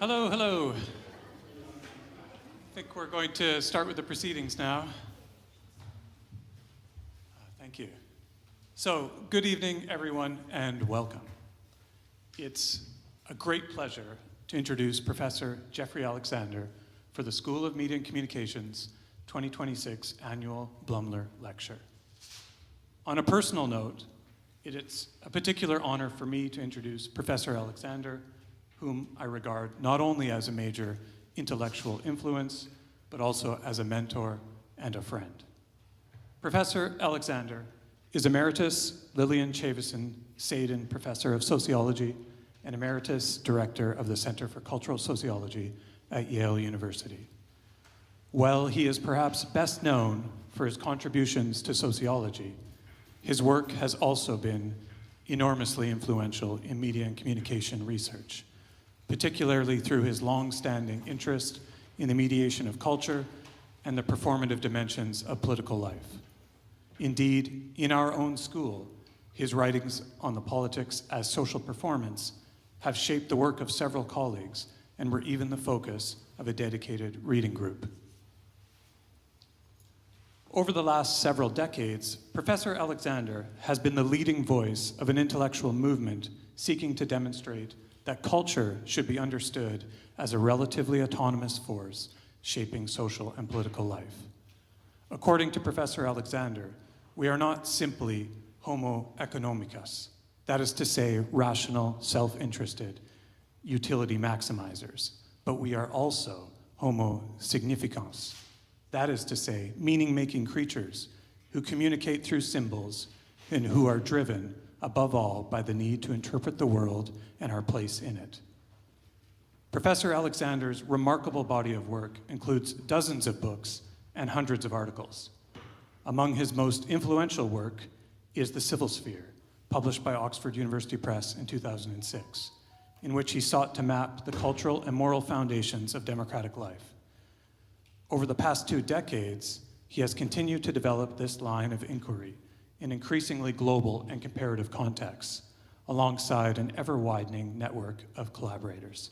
Hello, hello. I think we're going to start with the proceedings now. Thank you. So, good evening, everyone, and welcome. It's a great pleasure to introduce Professor Jeffrey Alexander for the School of Media and Communications 2026 Annual Blumler Lecture. On a personal note, it is a particular honor for me to introduce Professor Alexander, whom I regard not only as a major intellectual influence, but also as a mentor and a friend. Professor Alexander is Emeritus Lillian Chavison Sadin Professor of Sociology and Emeritus Director of the Center for Cultural Sociology at Yale University. While he is perhaps best known for his contributions to sociology, his work has also been enormously influential in media and communication research, particularly through his long-standing interest in the mediation of culture and the performative dimensions of political life. Indeed, in our own school, his writings on the politics as social performance have shaped the work of several colleagues and were even the focus of a dedicated reading group. Over the last several decades, Professor Alexander has been the leading voice of an intellectual movement seeking to demonstrate that culture should be understood as a relatively autonomous force shaping social and political life. According to Professor Alexander, we are not simply homo economicus, that is to say, rational, self-interested, utility maximizers, but we are also homo significans, that is to say, meaning-making creatures who communicate through symbols and who are driven, above all, by the need to interpret the world and our place in it. Professor Alexander's remarkable body of work includes dozens of books and hundreds of articles. Among his most influential work is The Civil Sphere, published by Oxford University Press in 2006, in which he sought to map the cultural and moral foundations of democratic life. Over the past 2 decades, he has continued to develop this line of inquiry in increasingly global and comparative contexts, alongside an ever-widening network of collaborators.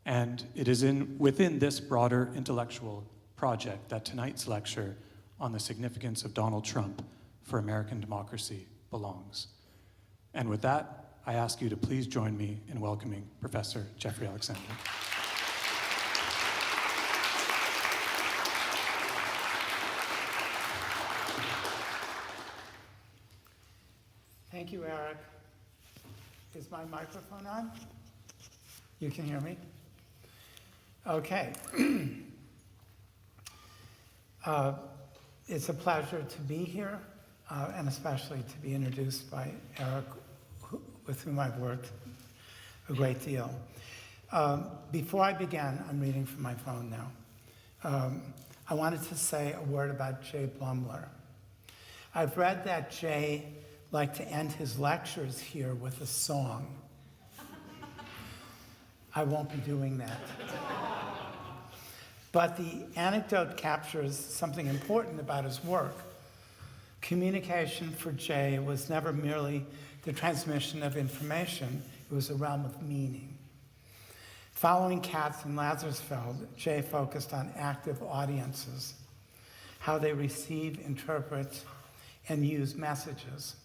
And it is within this broader intellectual project that tonight's lecture on the significance of Donald Trump for American democracy belongs. And with that, I ask you to please join me in welcoming Professor Jeffrey Alexander. Thank you, Eric. Is my microphone on? You can hear me? Okay. It's a pleasure to be here, and especially to be introduced by Eric, with whom I've worked a great deal. Before I begin, I'm reading from my phone now. I wanted to say a word about Jay Blumler. I've read that Jay liked to end his lectures here with a song. I won't be doing that. But the anecdote captures something important about his work. Communication for Jay was never merely the transmission of information, it was a realm of meaning. Following Katz and Lazarsfeld, Jay focused on active audiences, how they receive, interpret, and use messages.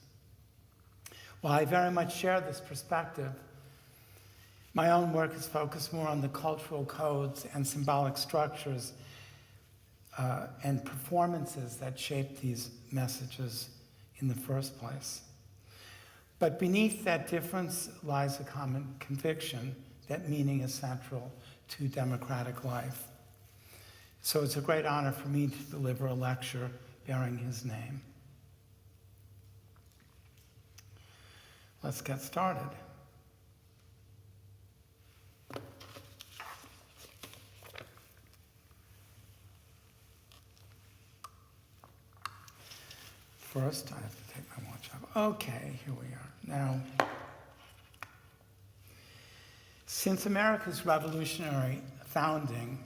While I very much share this perspective, my own work is focused more on the cultural codes and symbolic structures and performances that shape these messages in the first place. But beneath that difference lies a common conviction that meaning is central to democratic life. So it's a great honor for me to deliver a lecture bearing his name. Let's get started. First, I have to take my watch off. Okay, here we are. Now, since America's revolutionary founding,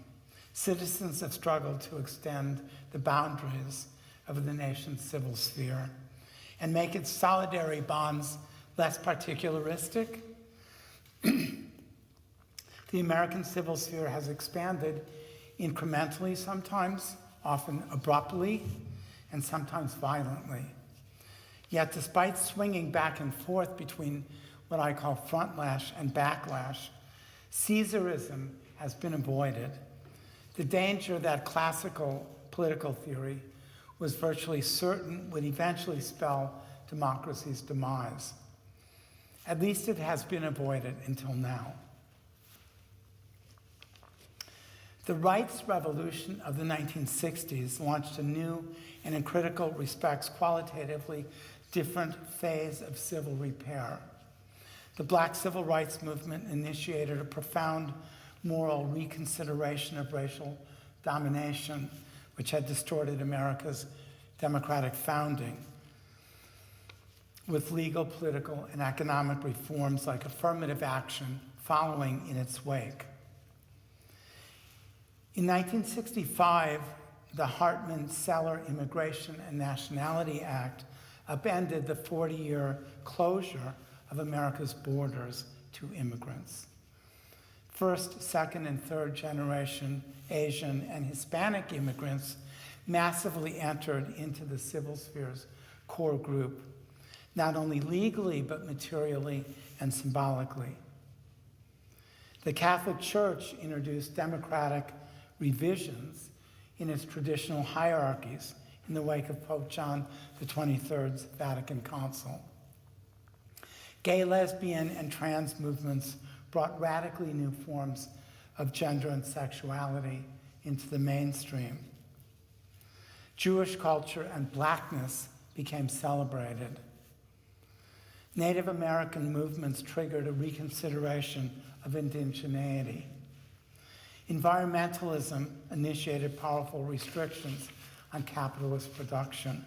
citizens have struggled to extend the boundaries of the nation's civil sphere and make its solidary bonds less particularistic, The American civil sphere has expanded incrementally sometimes, often abruptly, and sometimes violently. Yet despite swinging back and forth between what I call frontlash and backlash, Caesarism has been avoided. The danger that classical political theory was virtually certain would eventually spell democracy's demise. At least it has been avoided until now. The rights revolution of the 1960s launched a new and in critical respects qualitatively different phase of civil repair. The Black Civil Rights Movement initiated a profound moral reconsideration of racial domination, which had distorted America's democratic founding, with legal, political, and economic reforms like affirmative action following in its wake. In 1965, the Hartman-Seller Immigration and Nationality Act upended the 40-year closure of America's borders to immigrants. First, second, and third generation Asian and Hispanic immigrants massively entered into the civil sphere's core group, not only legally, but materially and symbolically. The Catholic Church introduced democratic revisions in its traditional hierarchies in the wake of Pope John XXIII's Vatican Council. Gay, lesbian, and trans movements brought radically new forms of gender and sexuality into the mainstream. Jewish culture and Blackness became celebrated. Native American movements triggered a reconsideration of indigeneity. Environmentalism initiated powerful restrictions on capitalist production.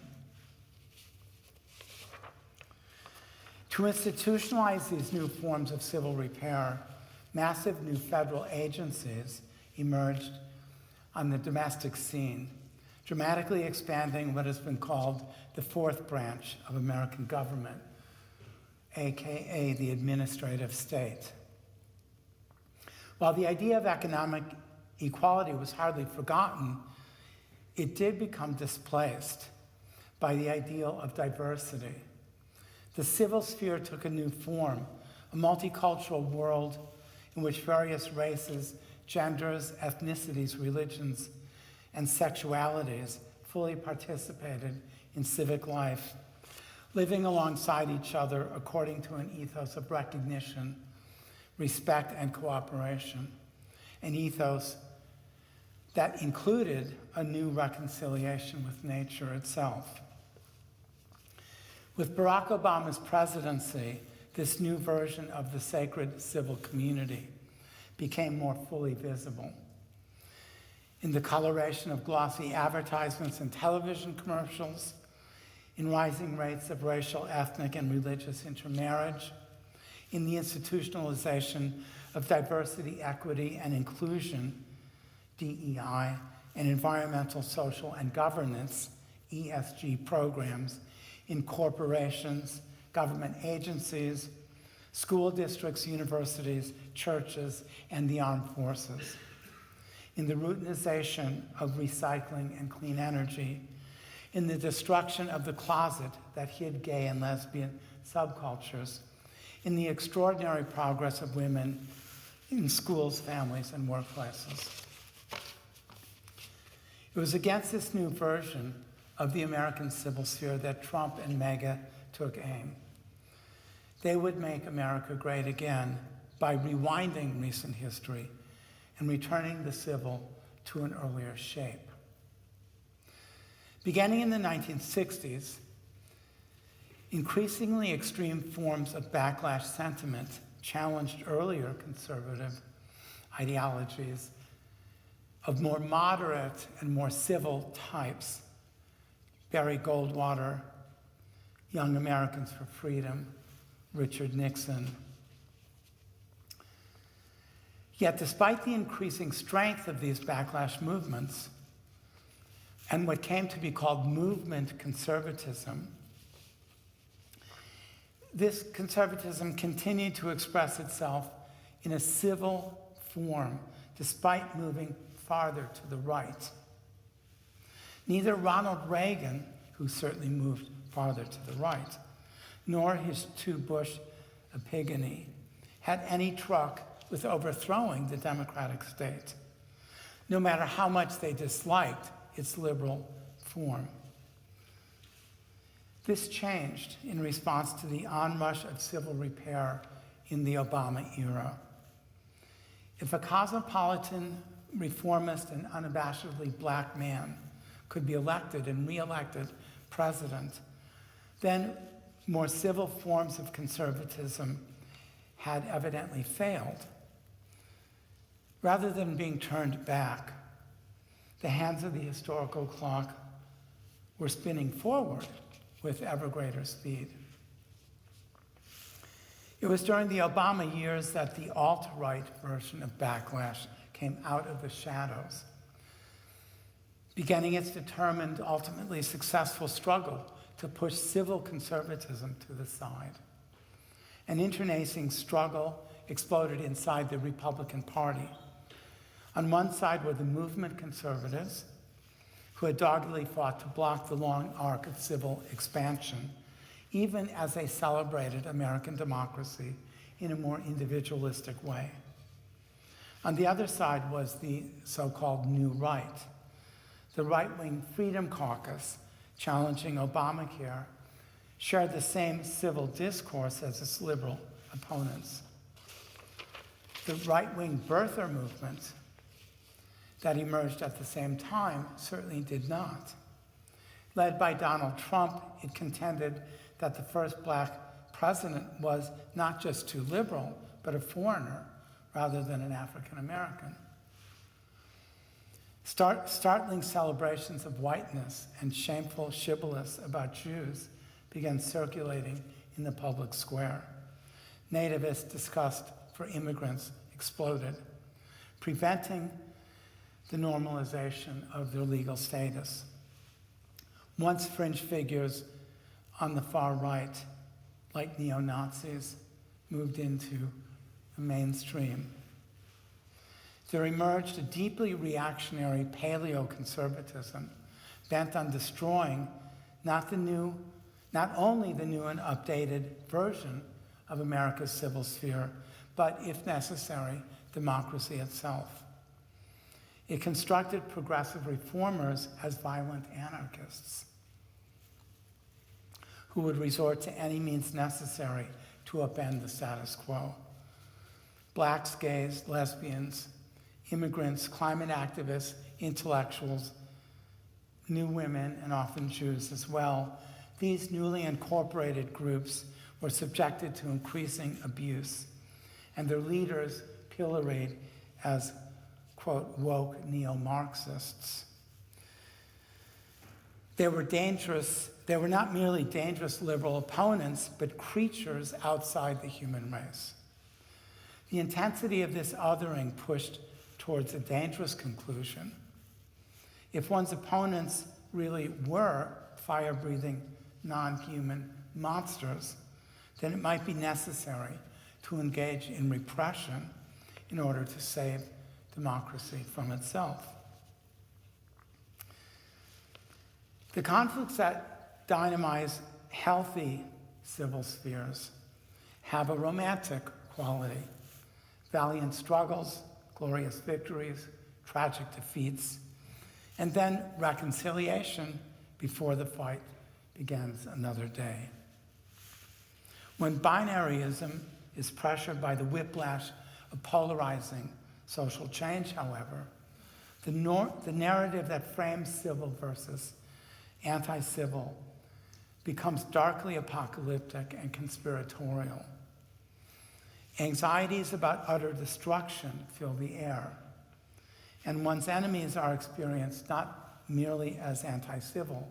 To institutionalize these new forms of civil repair, massive new federal agencies emerged on the domestic scene, dramatically expanding what has been called the fourth branch of American government, aka the administrative state. While the idea of economic equality was hardly forgotten, it did become displaced by the ideal of diversity. The civil sphere took a new form, a multicultural world in which various races, genders, ethnicities, religions, and sexualities fully participated in civic life, living alongside each other according to an ethos of recognition, respect, and cooperation, an ethos that included a new reconciliation with nature itself. With Barack Obama's presidency, this new version of the sacred civil community became more fully visible. In the coloration of glossy advertisements and television commercials, in rising rates of racial, ethnic, and religious intermarriage, in the institutionalization of diversity, equity, and inclusion, DEI, and environmental, social, and governance, ESG programs, in corporations, government agencies, school districts, universities, churches, and the armed forces. In the routinization of recycling and clean energy, in the destruction of the closet that hid gay and lesbian subcultures, in the extraordinary progress of women in schools, families, and workplaces. It was against this new version of the American civil sphere that Trump and MAGA took aim. They would make America great again by rewinding recent history and returning the civil to an earlier shape. Beginning in the 1960s, increasingly extreme forms of backlash sentiment challenged earlier conservative ideologies of more moderate and more civil types. Barry Goldwater, Young Americans for Freedom, Richard Nixon. Yet despite the increasing strength of these backlash movements and what came to be called movement conservatism, this conservatism continued to express itself in a civil form, despite moving farther to the right. Neither Ronald Reagan, who certainly moved farther to the right, nor his two Bush epigony had any truck with overthrowing the democratic state, no matter how much they disliked its liberal form. This changed in response to the onrush of civil repair in the Obama era. If a cosmopolitan, reformist, and unabashedly black man could be elected and reelected president, then more civil forms of conservatism had evidently failed. Rather than being turned back, the hands of the historical clock were spinning forward with ever greater speed. It was during the Obama years that the alt-right version of backlash came out of the shadows, beginning its determined, ultimately successful struggle to push civil conservatism to the side. An internecine struggle exploded inside the Republican Party. On one side were the movement conservatives, who had doggedly fought to block the long arc of civil expansion, even as they celebrated American democracy in a more individualistic way. On the other side was the so-called New Right, the right-wing Freedom Caucus challenging Obamacare, shared the same civil discourse as its liberal opponents. The right-wing birther movement that emerged at the same time certainly did not. Led by Donald Trump, it contended that the first black president was not just too liberal, but a foreigner rather than an African American. Startling celebrations of whiteness and shameful shibboleths about Jews began circulating in the public square. Nativist disgust for immigrants exploded, preventing the normalization of their legal status. Once fringe figures on the far right, like neo-Nazis, moved into the mainstream. There emerged a deeply reactionary paleoconservatism bent on destroying not only the new and updated version of America's civil sphere, but, if necessary, democracy itself. It constructed progressive reformers as violent anarchists who would resort to any means necessary to upend the status quo. Blacks, gays, lesbians, immigrants, climate activists, intellectuals, new women, and often Jews as well. These newly incorporated groups were subjected to increasing abuse, and their leaders pilloried as, quote, woke neo-Marxists. They were not merely dangerous liberal opponents, but creatures outside the human race. The intensity of this othering pushed towards a dangerous conclusion. If one's opponents really were fire-breathing, non-human monsters, then it might be necessary to engage in repression in order to save democracy from itself. The conflicts that dynamize healthy civil spheres have a romantic quality. Valiant struggles, glorious victories, tragic defeats, and then reconciliation before the fight begins another day. When binaryism is pressured by the whiplash of polarizing social change, however, the narrative that frames civil versus anti-civil becomes darkly apocalyptic and conspiratorial. Anxieties about utter destruction fill the air, and one's enemies are experienced not merely as anti-civil,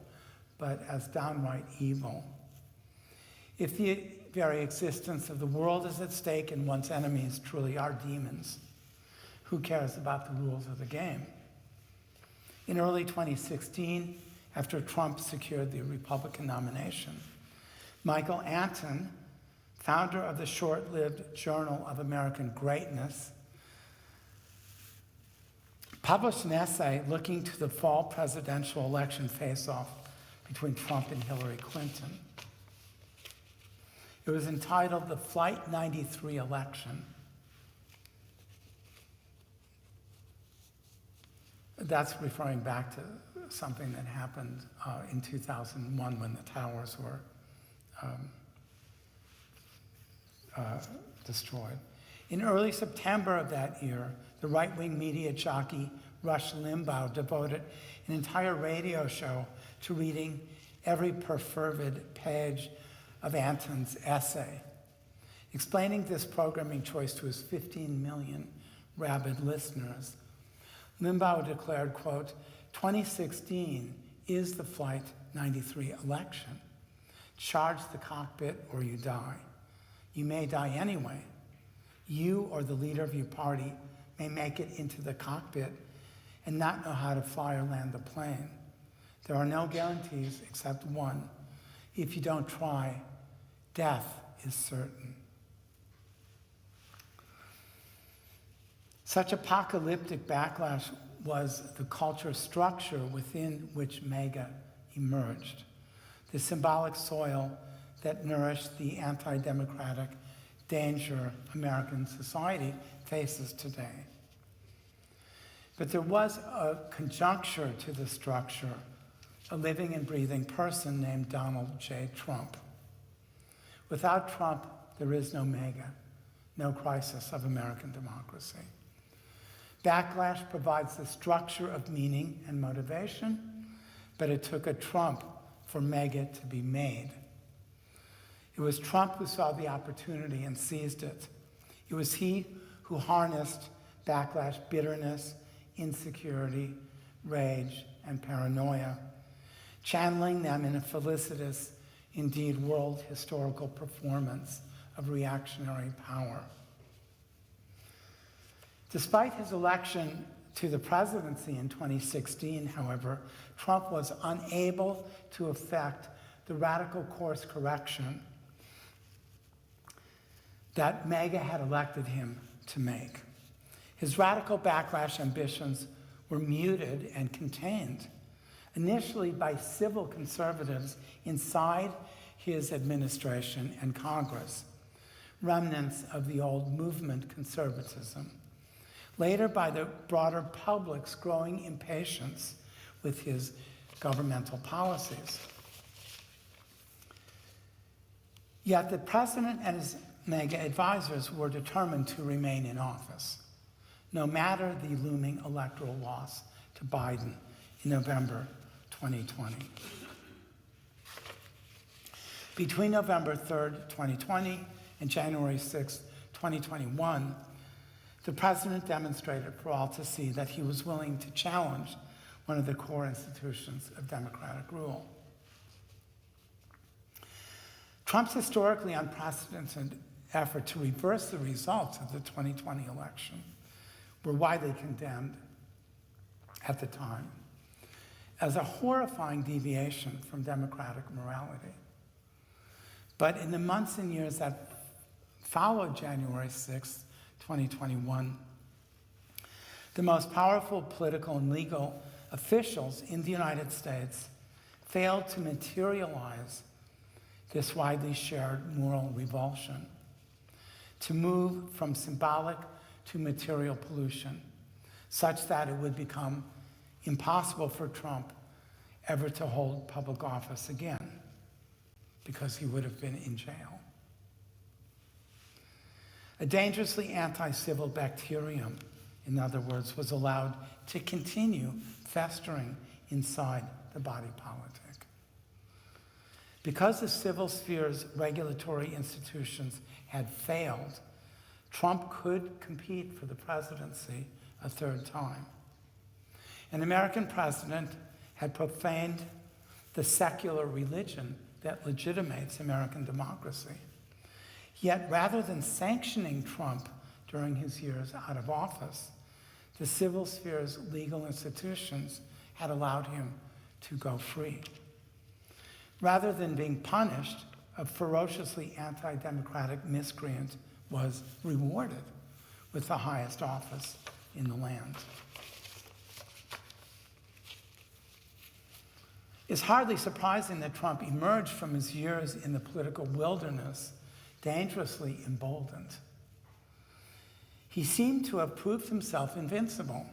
but as downright evil. If the very existence of the world is at stake and one's enemies truly are demons, who cares about the rules of the game? In early 2016, after Trump secured the Republican nomination, Michael Anton, founder of the short-lived Journal of American Greatness, published an essay looking to the fall presidential election face-off between Trump and Hillary Clinton. It was entitled The Flight 93 Election. That's referring back to something that happened in 2001 when the towers were destroyed. In early September of that year, the right-wing media jockey Rush Limbaugh devoted an entire radio show to reading every perfervid page of Anton's essay. Explaining this programming choice to his 15 million rabid listeners, Limbaugh declared, quote, 2016 is the Flight 93 election. Charge the cockpit or you die. You may die anyway. You or the leader of your party may make it into the cockpit and not know how to fly or land the plane. There are no guarantees except one. If you don't try, death is certain. Such apocalyptic backlash was the culture structure within which MAGA emerged, the symbolic soil that nourished the anti-democratic danger American society faces today. But there was a conjuncture to the structure, a living and breathing person named Donald J. Trump. Without Trump, there is no MAGA, no crisis of American democracy. Backlash provides the structure of meaning and motivation, but it took a Trump for MAGA to be made. It was Trump who saw the opportunity and seized it. It was he who harnessed backlash, bitterness, insecurity, rage, and paranoia, channeling them in a felicitous, indeed world historical performance of reactionary power. Despite his election to the presidency in 2016, however, Trump was unable to effect the radical course correction that MAGA had elected him to make. His radical backlash ambitions were muted and contained, initially by civil conservatives inside his administration and Congress, remnants of the old movement conservatism. Later by the broader public's growing impatience with his governmental policies. Yet the president and his MAGA advisors were determined to remain in office, no matter the looming electoral loss to Biden in November 2020. Between November 3rd, 2020 and January 6th, 2021, the president demonstrated for all to see that he was willing to challenge one of the core institutions of democratic rule. Trump's historically unprecedented effort to reverse the results of the 2020 election were widely condemned at the time as a horrifying deviation from democratic morality. But in the months and years that followed January 6th, 2021, the most powerful political and legal officials in the United States failed to materialize this widely shared moral revulsion, to move from symbolic to material pollution, such that it would become impossible for Trump ever to hold public office again, because he would have been in jail. A dangerously anti-civil bacterium, in other words, was allowed to continue festering inside the body politic. Because the civil sphere's regulatory institutions had failed, Trump could compete for the presidency a third time. An American president had profaned the secular religion that legitimates American democracy. Yet rather than sanctioning Trump during his years out of office, the civil sphere's legal institutions had allowed him to go free. Rather than being punished, a ferociously anti-democratic miscreant was rewarded with the highest office in the land. It's hardly surprising that Trump emerged from his years in the political wilderness dangerously emboldened. He seemed to have proved himself invincible.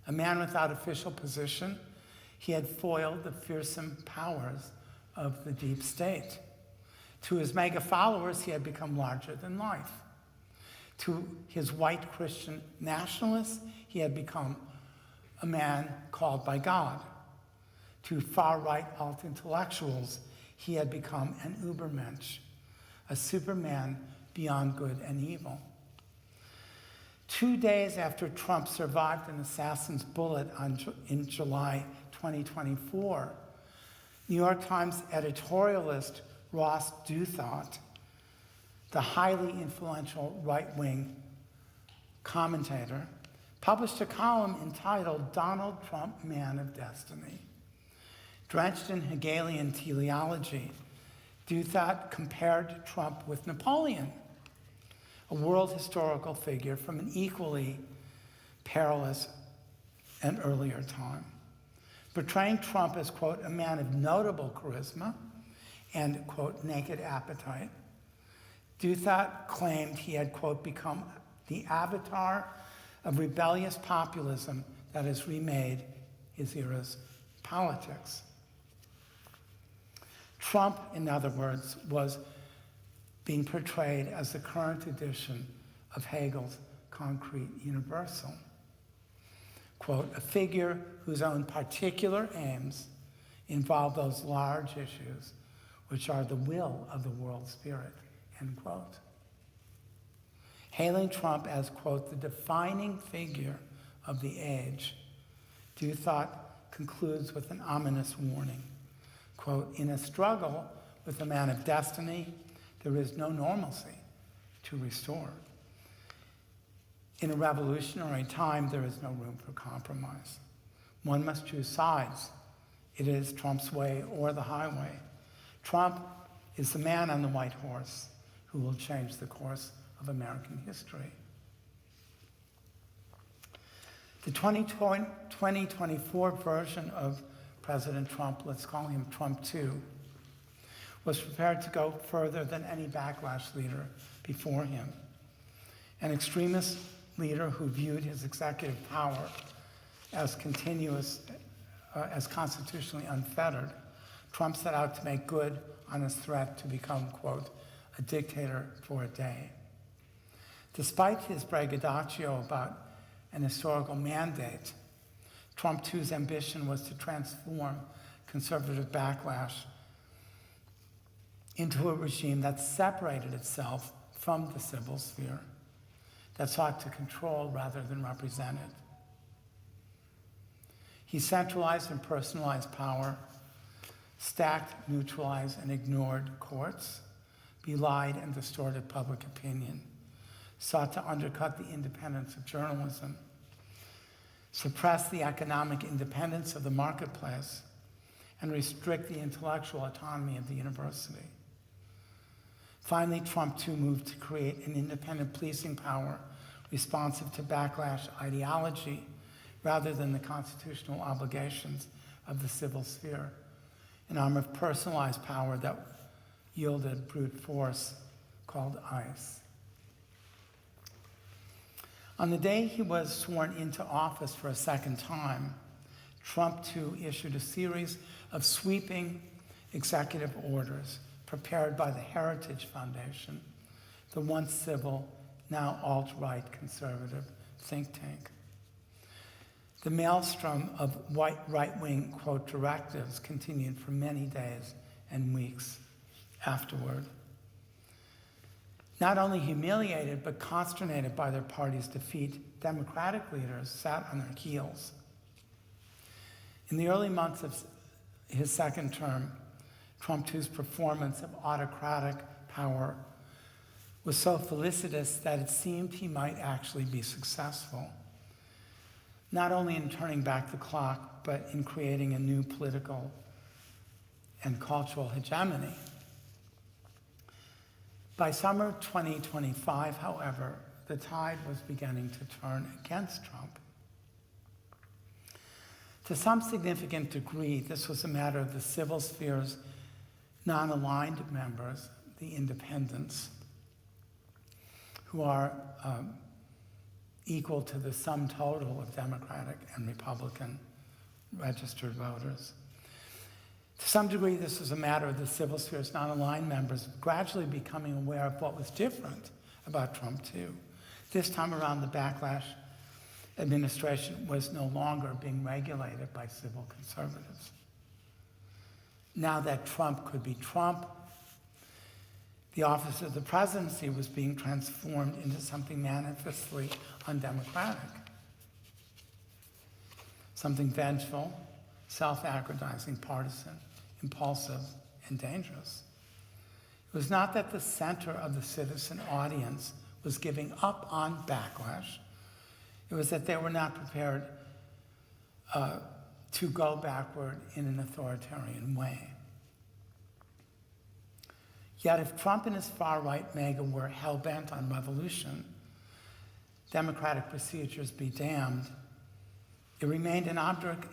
A man without official position, he had foiled the fearsome powers of the deep state. To his MAGA followers, he had become larger than life. To his white Christian nationalists, he had become a man called by God. To far-right alt-intellectuals, he had become an Übermensch, a superman beyond good and evil. 2 days after Trump survived an assassin's bullet in July 2024, New York Times editorialist Ross Douthat, the highly influential right-wing commentator, published a column entitled "Donald Trump, Man of Destiny." Drenched in Hegelian teleology, Douthat compared Trump with Napoleon, a world historical figure from an equally perilous and earlier time. Portraying Trump as, quote, a man of notable charisma and, quote, naked appetite, Douthat claimed he had, quote, become the avatar of rebellious populism that has remade his era's politics. Trump, in other words, was being portrayed as the current edition of Hegel's concrete universal. Quote, a figure whose own particular aims involve those large issues which are the will of the world spirit, end quote. Hailing Trump as, quote, the defining figure of the age, Douthat concludes with an ominous warning. Quote, in a struggle with a man of destiny, there is no normalcy to restore. In a revolutionary time, there is no room for compromise. One must choose sides. It is Trump's way or the highway. Trump is the man on the white horse who will change the course of American history. The 2024 version of President Trump, let's call him Trump 2, was prepared to go further than any backlash leader before him. An extremist leader who viewed his executive power as as constitutionally unfettered, Trump set out to make good on his threat to become, quote, a dictator for a day. Despite his braggadocio about an historical mandate, Trump 2's ambition was to transform conservative backlash into a regime that separated itself from the civil sphere, that sought to control rather than represent it. He centralized and personalized power, stacked, neutralized, and ignored courts, belied and distorted public opinion, sought to undercut the independence of journalism, suppress the economic independence of the marketplace, and restrict the intellectual autonomy of the university. Finally, Trump 2 moved to create an independent policing power responsive to backlash ideology rather than the constitutional obligations of the civil sphere, an arm of personalized power that yielded brute force called ICE. On the day he was sworn into office for a second time, Trump 2 issued a series of sweeping executive orders prepared by the Heritage Foundation, the once civil, now alt-right conservative think tank. The maelstrom of white right-wing, quote, directives continued for many days and weeks afterward. Not only humiliated, but consternated by their party's defeat, Democratic leaders sat on their heels. In the early months of his second term, Trump 2's performance of autocratic power was so felicitous that it seemed he might actually be successful, not only in turning back the clock, but in creating a new political and cultural hegemony. By summer 2025, however, the tide was beginning to turn against Trump. To some significant degree, this was a matter of the civil sphere's non-aligned members, the independents, who are equal to the sum total of Democratic and Republican registered voters. To some degree, this was a matter of the civil sphere's non-aligned members gradually becoming aware of what was different about Trump, too. This time around, the backlash administration was no longer being regulated by civil conservatives. Now that Trump could be Trump, the office of the presidency was being transformed into something manifestly undemocratic, something vengeful, self-aggrandizing, partisan, impulsive, and dangerous. It was not that the center of the citizen audience was giving up on backlash. It was that they were not prepared to go backward in an authoritarian way. Yet if Trump and his far-right MAGA were hell-bent on revolution, democratic procedures be damned, it remained an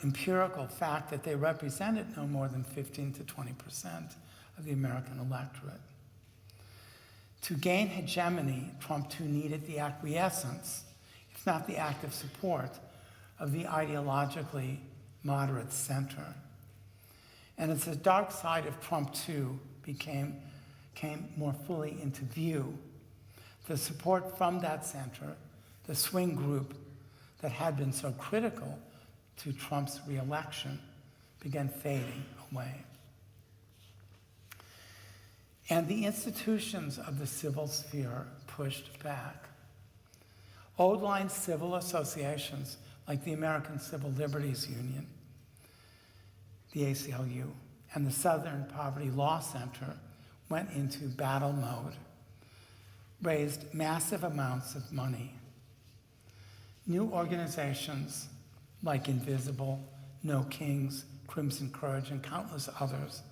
empirical fact that they represented no more than 15 to 20% of the American electorate. To gain hegemony, Trump too needed the acquiescence, if not the active support, of the ideologically moderate center. And as the dark side of Trump too came more fully into view, the support from that center, the swing group that had been so critical to Trump's reelection, began fading away. And the institutions of the civil sphere pushed back. Old-line civil associations like the American Civil Liberties Union, the ACLU, and the Southern Poverty Law Center went into battle mode, raised massive amounts of money. New organizations like Invisible, No Kings, Crimson Courage, and countless others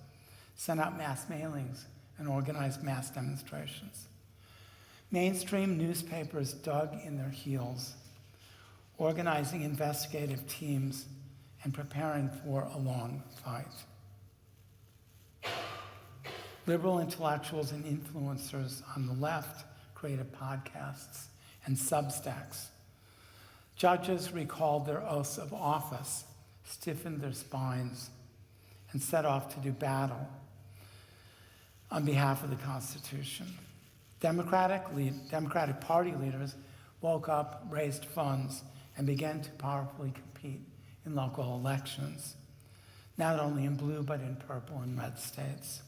sent out mass mailings and organized mass demonstrations. Mainstream newspapers dug in their heels, organizing investigative teams and preparing for a long fight. Liberal intellectuals and influencers on the left created podcasts and Substacks. Judges recalled their oaths of office, stiffened their spines, and set off to do battle on behalf of the Constitution. Democratic Party leaders woke up, raised funds, and began to powerfully compete in local elections, not only in blue, but in purple and red states.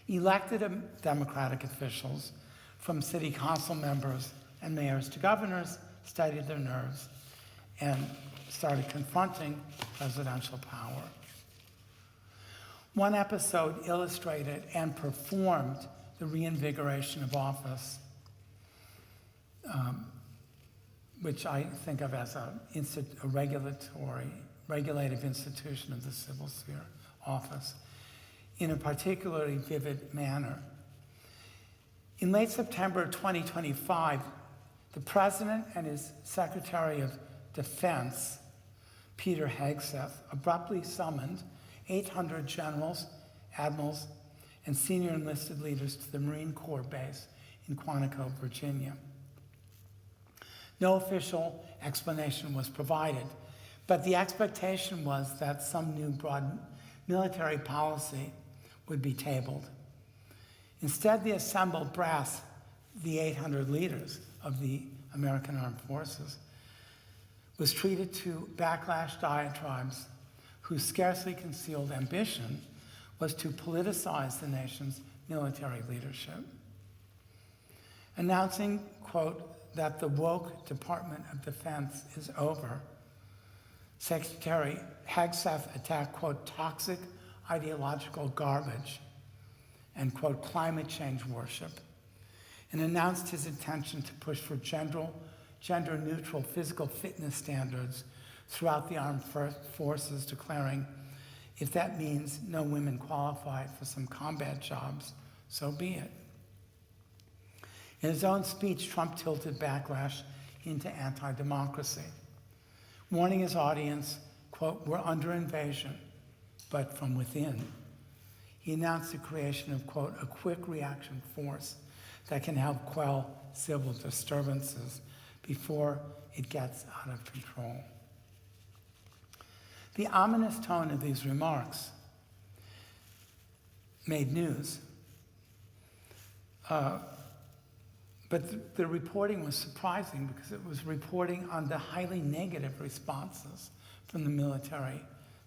Elected Democratic officials, from city council members and mayors to governors, steadied their nerves and started confronting presidential power. One episode illustrated and performed the reinvigoration of office, which I think of as a regulative institution of the civil sphere office, in a particularly vivid manner. In late September 2025, the President and his Secretary of Defense, Peter Hegseth, abruptly summoned 800 generals, admirals, and senior enlisted leaders to the Marine Corps base in Quantico, Virginia. No official explanation was provided, but the expectation was that some new broad military policy would be tabled. Instead, the assembled brass, the 800 leaders of the American Armed Forces, was treated to backlash diatribes whose scarcely concealed ambition was to politicize the nation's military leadership. Announcing, quote, that the woke Department of Defense is over, Secretary Hegseth attacked, quote, toxic ideological garbage and, quote, climate change worship, and announced his intention to push for gender-neutral physical fitness standards throughout the armed forces, declaring, if that means no women qualify for some combat jobs, so be it. In his own speech, Trump tilted backlash into anti-democracy, warning his audience quote, "we're under invasion, but from within." He announced the creation of, quote, "a quick reaction force that can help quell civil disturbances before it gets out of control." The ominous tone of these remarks made news, but the reporting was surprising because it was reporting on the highly negative responses from the military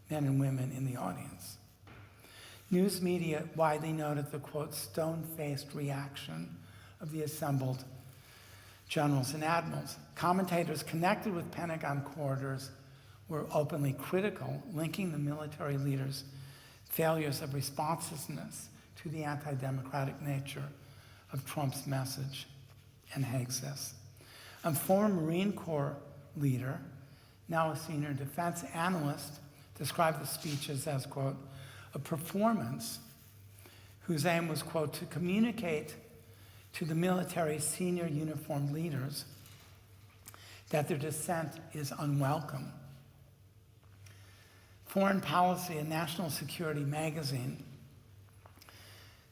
men and women in the audience. News media widely noted the, quote, "stone-faced reaction" of the assembled generals and admirals. Commentators connected with Pentagon corridors were openly critical, linking the military leaders' failures of responsiveness to the anti-democratic nature of Trump's message and Haig's this. A former Marine Corps leader, now a senior defense analyst, described the speeches as, quote, "a performance whose aim was, quote, to communicate to the military's senior uniformed leaders that their dissent is unwelcome." Foreign Policy, a national security magazine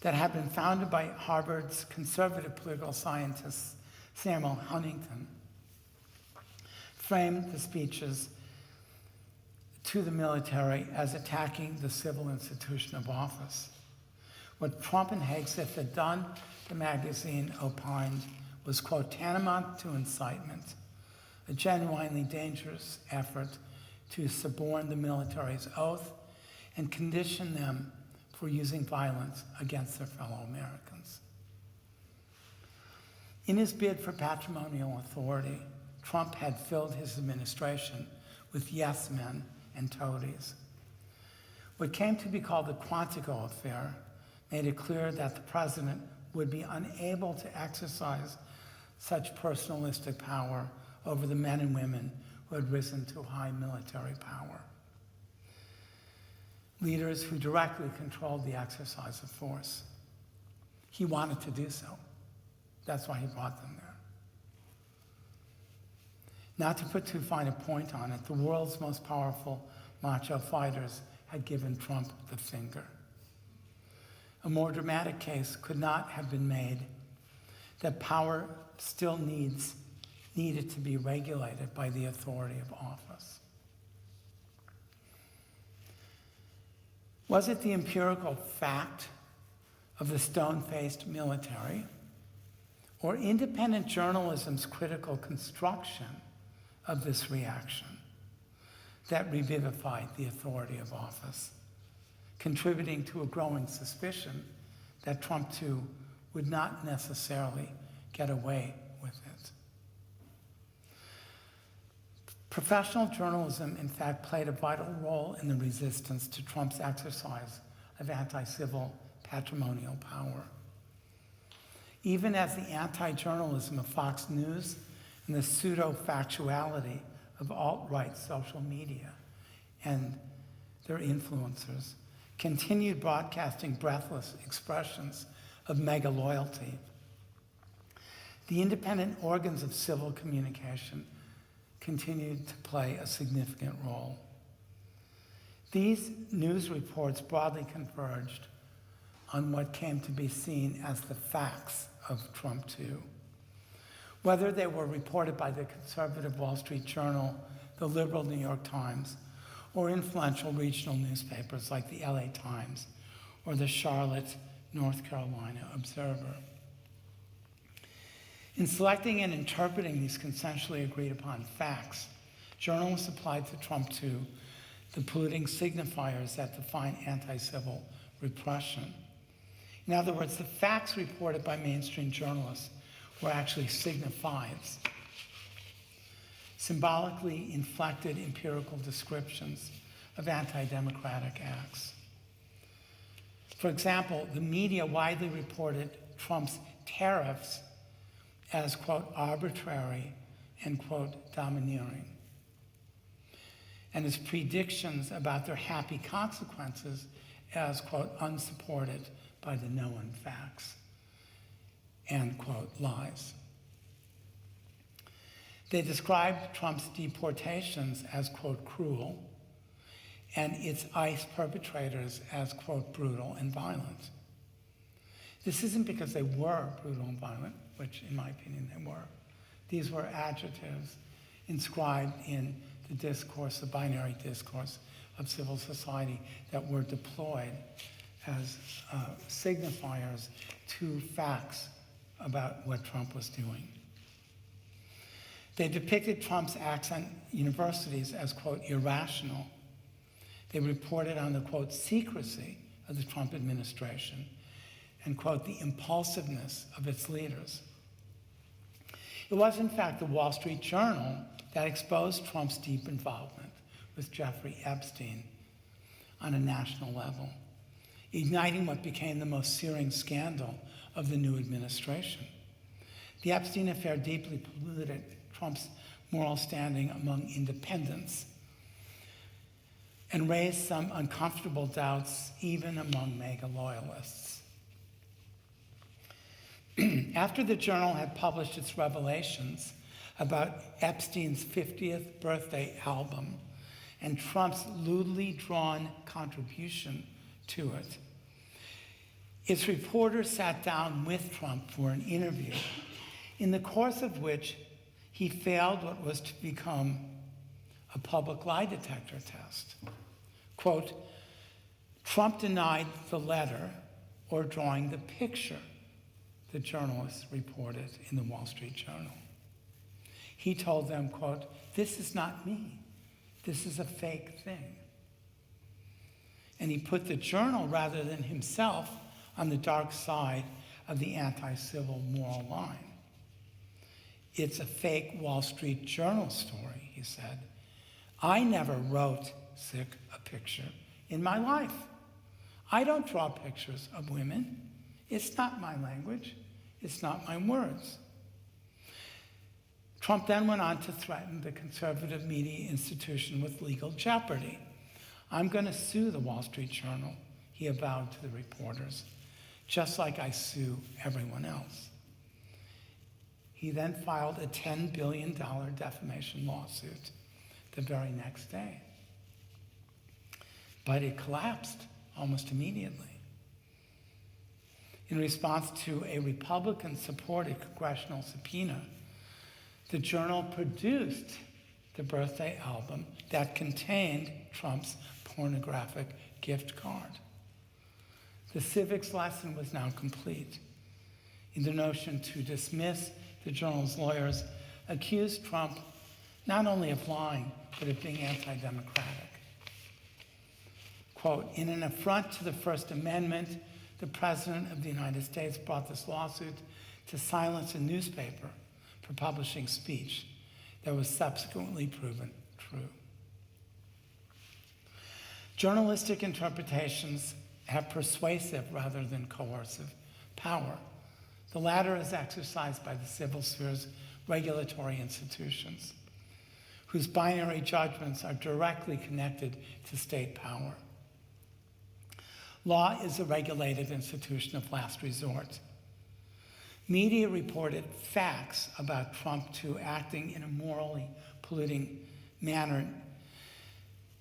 that had been founded by Harvard's conservative political scientist Samuel Huntington, framed the speeches to the military as attacking the civil institution of office. What Trump and Hegseth had done, the magazine opined, was, quote, "tantamount to incitement, a genuinely dangerous effort to suborn the military's oath and condition them for using violence against their fellow Americans." In his bid for patrimonial authority, Trump had filled his administration with yes men and toadies. What came to be called the Quantico affair made it clear that the president would be unable to exercise such personalistic power over the men and women who had risen to high military power, leaders who directly controlled the exercise of force. He wanted to do so. That's why he brought them there. Not to put too fine a point on it, the world's most powerful macho fighters had given Trump the finger. A more dramatic case could not have been made that power still needed to be regulated by the authority of office. Was it the empirical fact of the stone-faced military, or independent journalism's critical construction of this reaction that revivified the authority of office, contributing to a growing suspicion that Trump, too, would not necessarily get away with it? Professional journalism, in fact, played a vital role in the resistance to Trump's exercise of anti-civil patrimonial power. Even as the anti-journalism of Fox News and the pseudo-factuality of alt-right social media and their influencers continued broadcasting breathless expressions of mega loyalty, the independent organs of civil communication continued to play a significant role. These news reports broadly converged on what came to be seen as the facts of Trump 2. Whether they were reported by the conservative Wall Street Journal, the liberal New York Times, or influential regional newspapers like the LA Times or the Charlotte, North Carolina Observer. In selecting and interpreting these consensually agreed upon facts, journalists applied to Trump 2 the polluting signifiers that define anti-civil repression. In other words, the facts reported by mainstream journalists were actually signifieds, symbolically inflected empirical descriptions of anti-democratic acts. For example, the media widely reported Trump's tariffs as, quote, arbitrary and, quote, domineering, and his predictions about their happy consequences as, quote, unsupported by the known facts and, quote, lies. They described Trump's deportations as, quote, cruel, and its ICE perpetrators as, quote, brutal and violent. This isn't because they were brutal and violent, which in my opinion they were. These were adjectives inscribed in the discourse, the binary discourse of civil society that were deployed as signifiers to facts about what Trump was doing. They depicted Trump's acts on universities as, quote, irrational. They reported on the, quote, secrecy of the Trump administration and, quote, the impulsiveness of its leaders. It was, in fact, the Wall Street Journal that exposed Trump's deep involvement with Jeffrey Epstein on a national level, igniting what became the most searing scandal of the new administration. The Epstein affair deeply polluted Trump's moral standing among independents and raised some uncomfortable doubts even among MAGA loyalists. After the Journal had published its revelations about Epstein's 50th birthday album and Trump's lewdly drawn contribution to it, its reporters sat down with Trump for an interview, in the course of which he failed what was to become a public lie detector test. Quote, Trump denied the letter or drawing the picture, the journalists reported in the Wall Street Journal. He told them, quote, this is not me. This is a fake thing. And he put the Journal, rather than himself, on the dark side of the anti-civil moral line. It's a fake Wall Street Journal story, he said. I never wrote a picture in my life. I don't draw pictures of women. It's not my language. It's not my words. Trump then went on to threaten the conservative media institution with legal jeopardy. I'm going to sue the Wall Street Journal, he avowed to the reporters, just like I sue everyone else. He then filed a $10 billion defamation lawsuit the very next day. But it collapsed almost immediately. In response to a Republican-supported congressional subpoena, the Journal produced the birthday album that contained Trump's pornographic gift card. The civics lesson was now complete. In the notion to dismiss the Journal's lawyers accused Trump not only of lying, but of being anti-democratic. Quote, in an affront to the First Amendment, the President of the United States brought this lawsuit to silence a newspaper for publishing speech that was subsequently proven true. Journalistic interpretations have persuasive rather than coercive power. The latter is exercised by the civil sphere's regulatory institutions, whose binary judgments are directly connected to state power. Law is a regulated institution of last resort. Media reported facts about Trump too acting in a morally polluting manner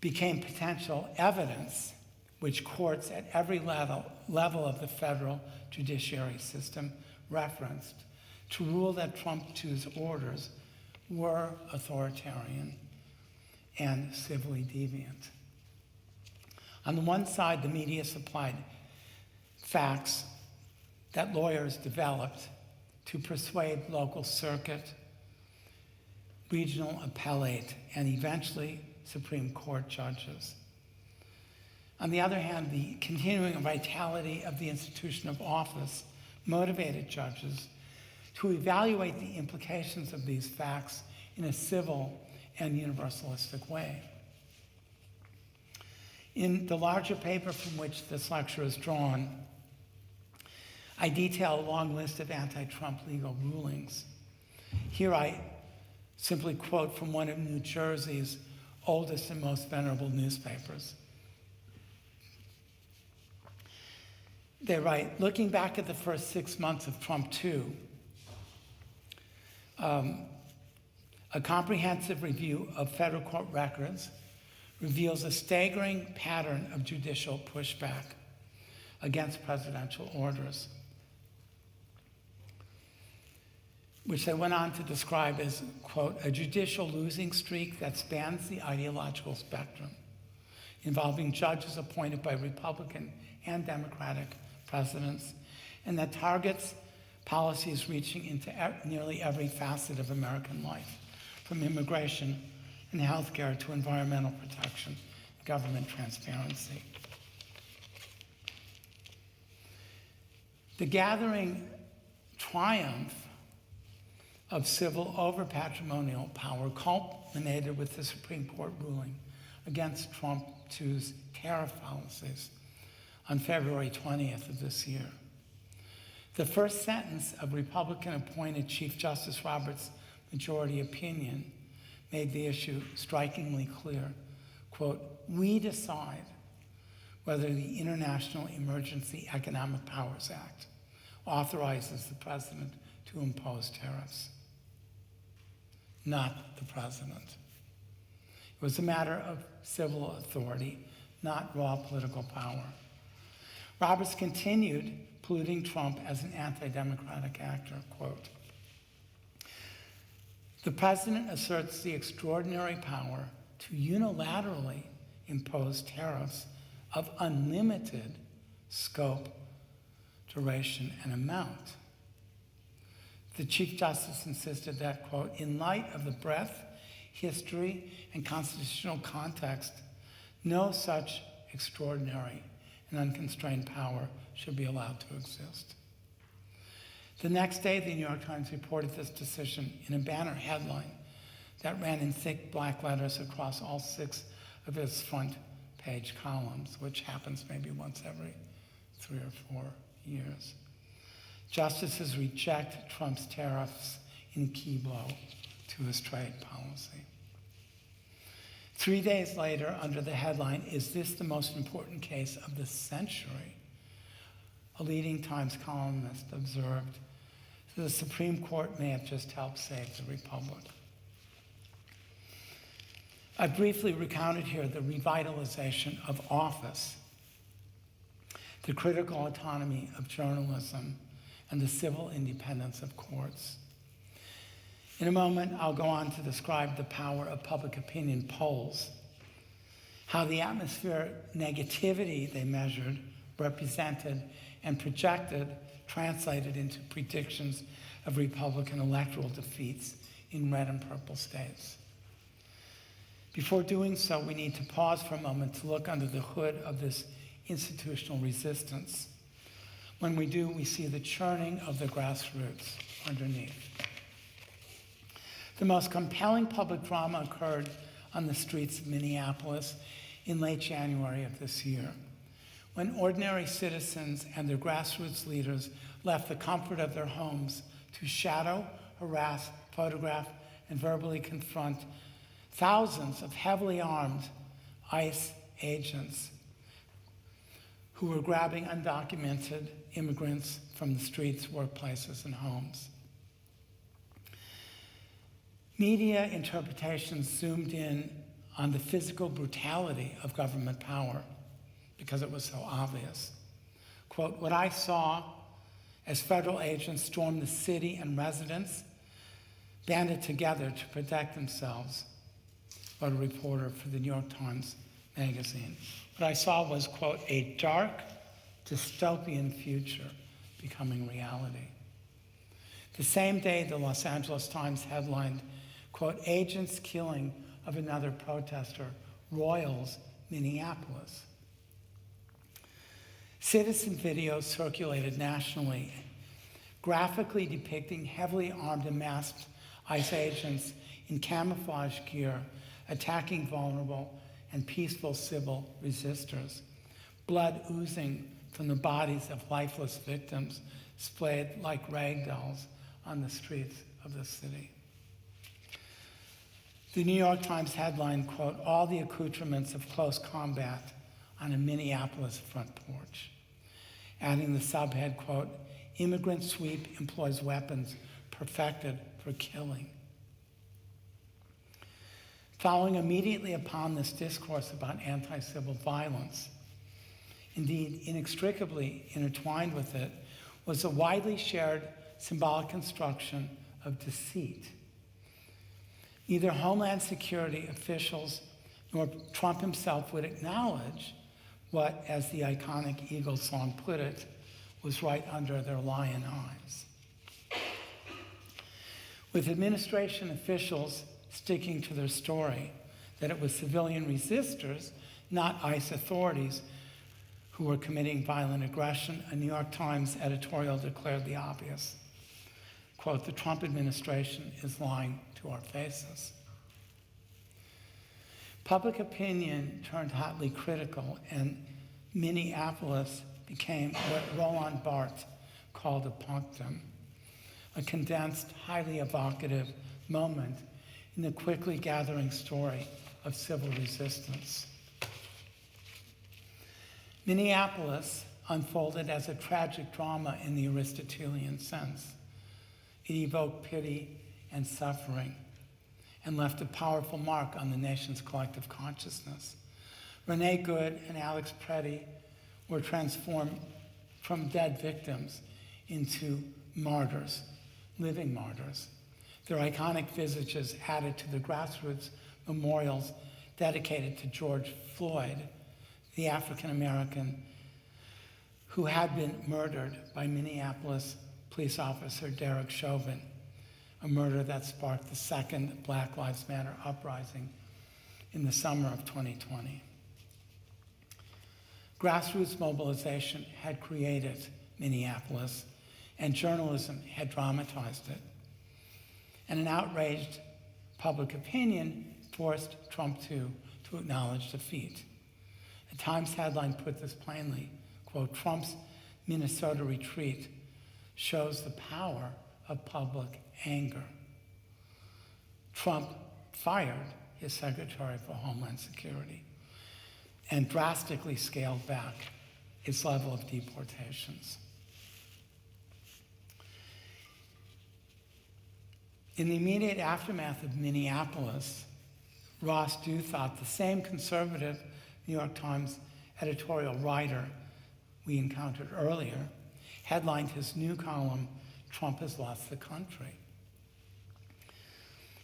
became potential evidence which courts at every level of the federal judiciary system referenced to rule that Trump II's orders were authoritarian and civilly deviant. On the one side, the media supplied facts that lawyers developed to persuade local circuit, regional appellate, and eventually Supreme Court judges. On the other hand, the continuing vitality of the institution of office motivated judges to evaluate the implications of these facts in a civil and universalistic way. In the larger paper from which this lecture is drawn, I detail a long list of anti-Trump legal rulings. Here I simply quote from one of New Jersey's oldest and most venerable newspapers. They write, looking back at the first 6 months of Trump II, a comprehensive review of federal court records reveals a staggering pattern of judicial pushback against presidential orders, which they went on to describe as, quote, a judicial losing streak that spans the ideological spectrum, involving judges appointed by Republican and Democratic presidents, and that targets policies reaching into nearly every facet of American life, from immigration and healthcare to environmental protection, government transparency. The gathering triumph of civil over patrimonial power culminated with the Supreme Court ruling against Trump II's tariff policies on February 20th of this year. The first sentence of Republican-appointed Chief Justice Roberts' majority opinion made the issue strikingly clear. Quote, we decide whether the International Emergency Economic Powers Act authorizes the president to impose tariffs, not the president. It was a matter of civil authority, not raw political power. Roberts continued polluting Trump as an anti-democratic actor, quote, the president asserts the extraordinary power to unilaterally impose tariffs of unlimited scope, duration, and amount. The Chief Justice insisted that, quote, in light of the breadth, history, and constitutional context, no such extraordinary and unconstrained power should be allowed to exist. The next day, the New York Times reported this decision in a banner headline that ran in thick black letters across all 6 of its front page columns, which happens maybe once every 3 or 4 years. Justices reject Trump's tariffs in key blow to his trade policy. 3 days later, under the headline, "Is this the most important case of the century?" a leading Times columnist observed, the Supreme Court may have just helped save the Republic. I briefly recounted here the revitalization of office, the critical autonomy of journalism, and the civil independence of courts. In a moment, I'll go on to describe the power of public opinion polls, how the atmospheric negativity they measured, represented, and projected translated into predictions of Republican electoral defeats in red and purple states. Before doing so, we need to pause for a moment to look under the hood of this institutional resistance. When we do, we see the churning of the grassroots underneath. The most compelling public drama occurred on the streets of Minneapolis in late January of this year, when ordinary citizens and their grassroots leaders left the comfort of their homes to shadow, harass, photograph, and verbally confront thousands of heavily armed ICE agents who were grabbing undocumented immigrants from the streets, workplaces, and homes. Media interpretations zoomed in on the physical brutality of government power because it was so obvious. Quote, what I saw as federal agents stormed the city and residents banded together to protect themselves, wrote a reporter for the New York Times magazine. What I saw was, quote, a dark, dystopian future becoming reality. The same day, the Los Angeles Times headlined, quote, agents killing of another protester, roils Minneapolis. Citizen videos circulated nationally, graphically depicting heavily armed and masked ICE agents in camouflage gear attacking vulnerable and peaceful civil resistors, blood oozing from the bodies of lifeless victims splayed like rag dolls on the streets of the city. The New York Times headline, quote, all the accoutrements of close combat on a Minneapolis front porch, adding the subhead, quote, immigrant sweep employs weapons perfected for killing. Following immediately upon this discourse about anti-civil violence, indeed inextricably intertwined with it, was a widely shared symbolic construction of deceit. Neither Homeland Security officials nor Trump himself would acknowledge what, as the iconic Eagles song put it, was right under their lion eyes. With administration officials sticking to their story that it was civilian resistors, not ICE authorities, who were committing violent aggression, a New York Times editorial declared the obvious. Quote, "The Trump administration is lying to our faces." Public opinion turned hotly critical, and Minneapolis became what Roland Barthes called a punctum, a condensed, highly evocative moment in the quickly gathering story of civil resistance. Minneapolis unfolded as a tragic drama in the Aristotelian sense. It evoked pity and suffering and left a powerful mark on the nation's collective consciousness. Renee Good and Alex Preddy were transformed from dead victims into martyrs, living martyrs. Their iconic visages added to the grassroots memorials dedicated to George Floyd, the African American who had been murdered by Minneapolis police officer Derek Chauvin, a murder that sparked the second Black Lives Matter uprising in the summer of 2020. Grassroots mobilization had created Minneapolis, and journalism had dramatized it. And an outraged public opinion forced Trump to acknowledge defeat. The Times headline put this plainly, quote, "Trump's Minnesota retreat shows the power of public anger." Trump fired his Secretary for Homeland Security and drastically scaled back its level of deportations. In the immediate aftermath of Minneapolis, Ross Douthat, the same conservative New York Times editorial writer we encountered earlier, headlined his new column, "Trump Has Lost the Country."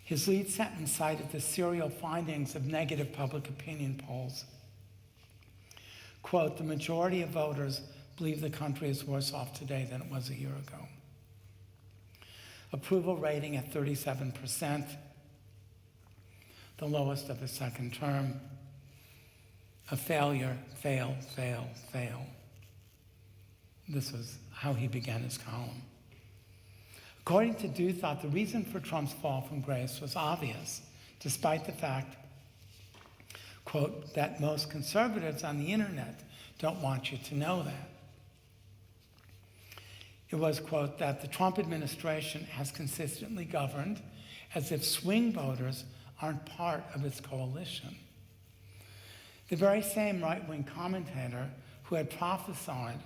His lead sentence cited the serial findings of negative public opinion polls. Quote, "The majority of voters believe the country is worse off today than it was a year ago. Approval rating at 37%, the lowest of his second term. A failure, fail, fail, fail." This was how he began his column. According to Douthat, the reason for Trump's fall from grace was obvious, despite the fact, quote, "that most conservatives on the internet don't want you to know that." It was, quote, "that the Trump administration has consistently governed as if swing voters aren't part of its coalition." The very same right-wing commentator who had prophesied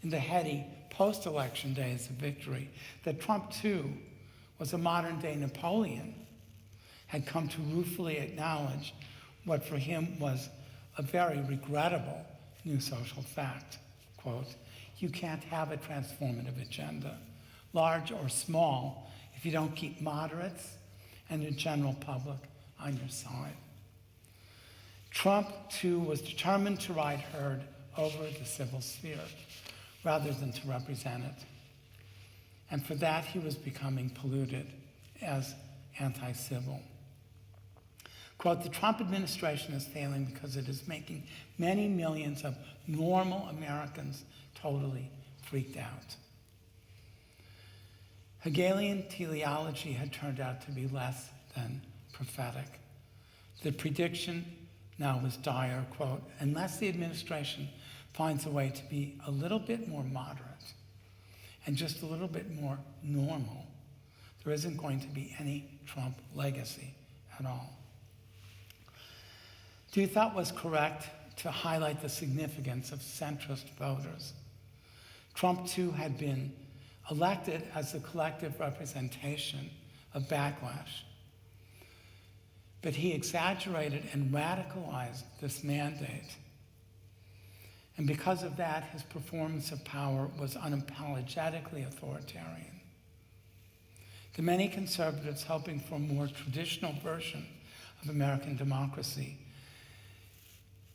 in the heady post-election days of victory that Trump, too, was a modern-day Napoleon, had come to ruefully acknowledge what for him was a very regrettable new social fact. Quote, "You can't have a transformative agenda, large or small, if you don't keep moderates and the general public on your side." Trump, too, was determined to ride herd over the civil sphere rather than to represent it. And for that, he was becoming polluted as anti-civil. Quote, "The Trump administration is failing because it is making many millions of normal Americans totally freaked out." Hegelian teleology had turned out to be less than prophetic. The prediction now was dire, quote, "Unless the administration finds a way to be a little bit more moderate and just a little bit more normal, there isn't going to be any Trump legacy at all." Douthat was correct to highlight the significance of centrist voters. Trump, too, had been elected as the collective representation of backlash. But he exaggerated and radicalized this mandate. And because of that, his performance of power was unapologetically authoritarian. The many conservatives hoping for a more traditional version of American democracy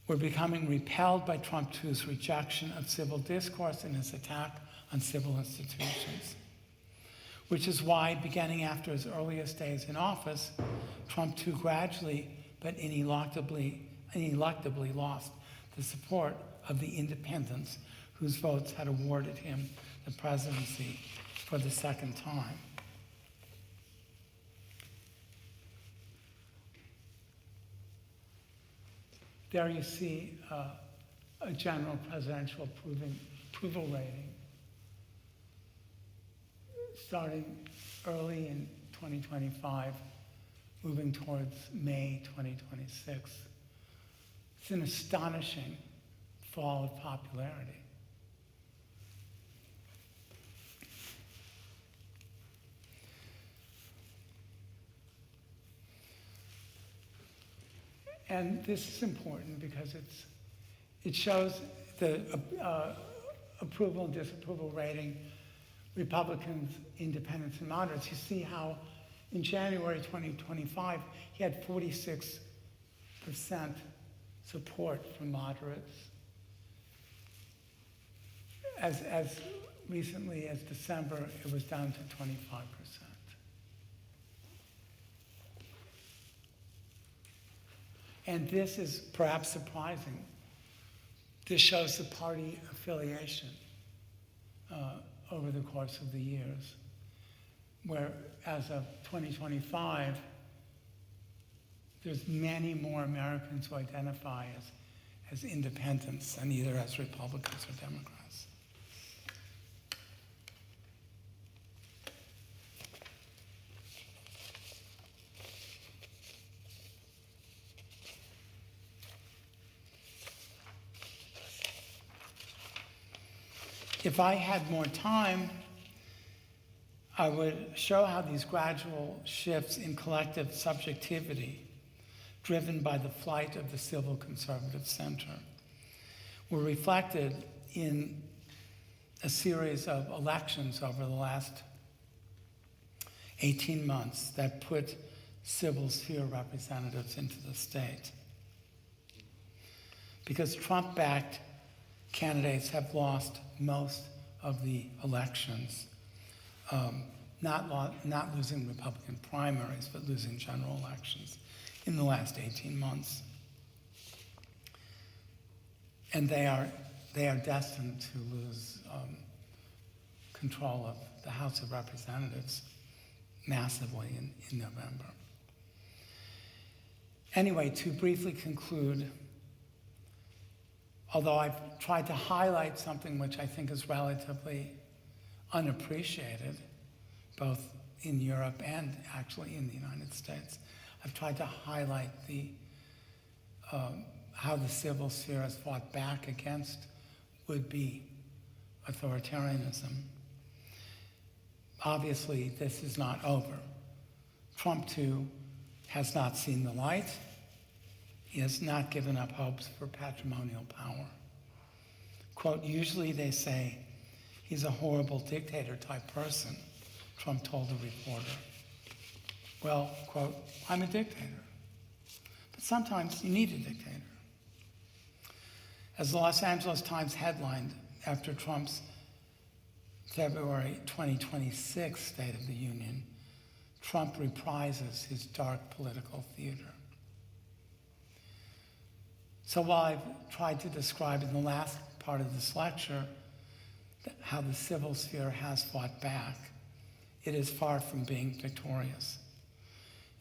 were becoming repelled by Trump II's rejection of civil discourse and his attack on civil institutions. Which is why, beginning after his earliest days in office, Trump II gradually but ineluctably lost the support of the independents whose votes had awarded him the presidency for the second time. There you see a general presidential approval rating starting early in 2025, moving towards May 2026. It's an astonishing fall of popularity. And this is important because it shows the approval and disapproval rating, Republicans, independents, and moderates. You see how in January 2025, he had 46% support from moderates. As recently as December, it was down to 25%. And this is perhaps surprising. This shows the party affiliation over the course of the years, where as of 2025, there's many more Americans who identify as independents than either as Republicans or Democrats. If I had more time, I would show how these gradual shifts in collective subjectivity, driven by the flight of the civil conservative center, were reflected in a series of elections over the last 18 months that put civil sphere representatives into the state. Because Trump-backed candidates have lost most of the elections, not losing Republican primaries, but losing general elections in the last 18 months. And they are destined to lose control of the House of Representatives massively in November. Anyway, to briefly conclude, although I've tried to highlight something which I think is relatively unappreciated, both in Europe and actually in the United States, I've tried to highlight how the civil sphere has fought back against would-be authoritarianism. Obviously, this is not over. Trump, too, has not seen the light. He has not given up hopes for patrimonial power. Quote, usually they say he's a horrible dictator-type person, Trump told a reporter. Well, quote, I'm a dictator. But sometimes you need a dictator. As the Los Angeles Times headlined after Trump's February 2026 State of the Union, Trump reprises his dark political theater. So while I've tried to describe in the last part of this lecture how the civil sphere has fought back, it is far from being victorious.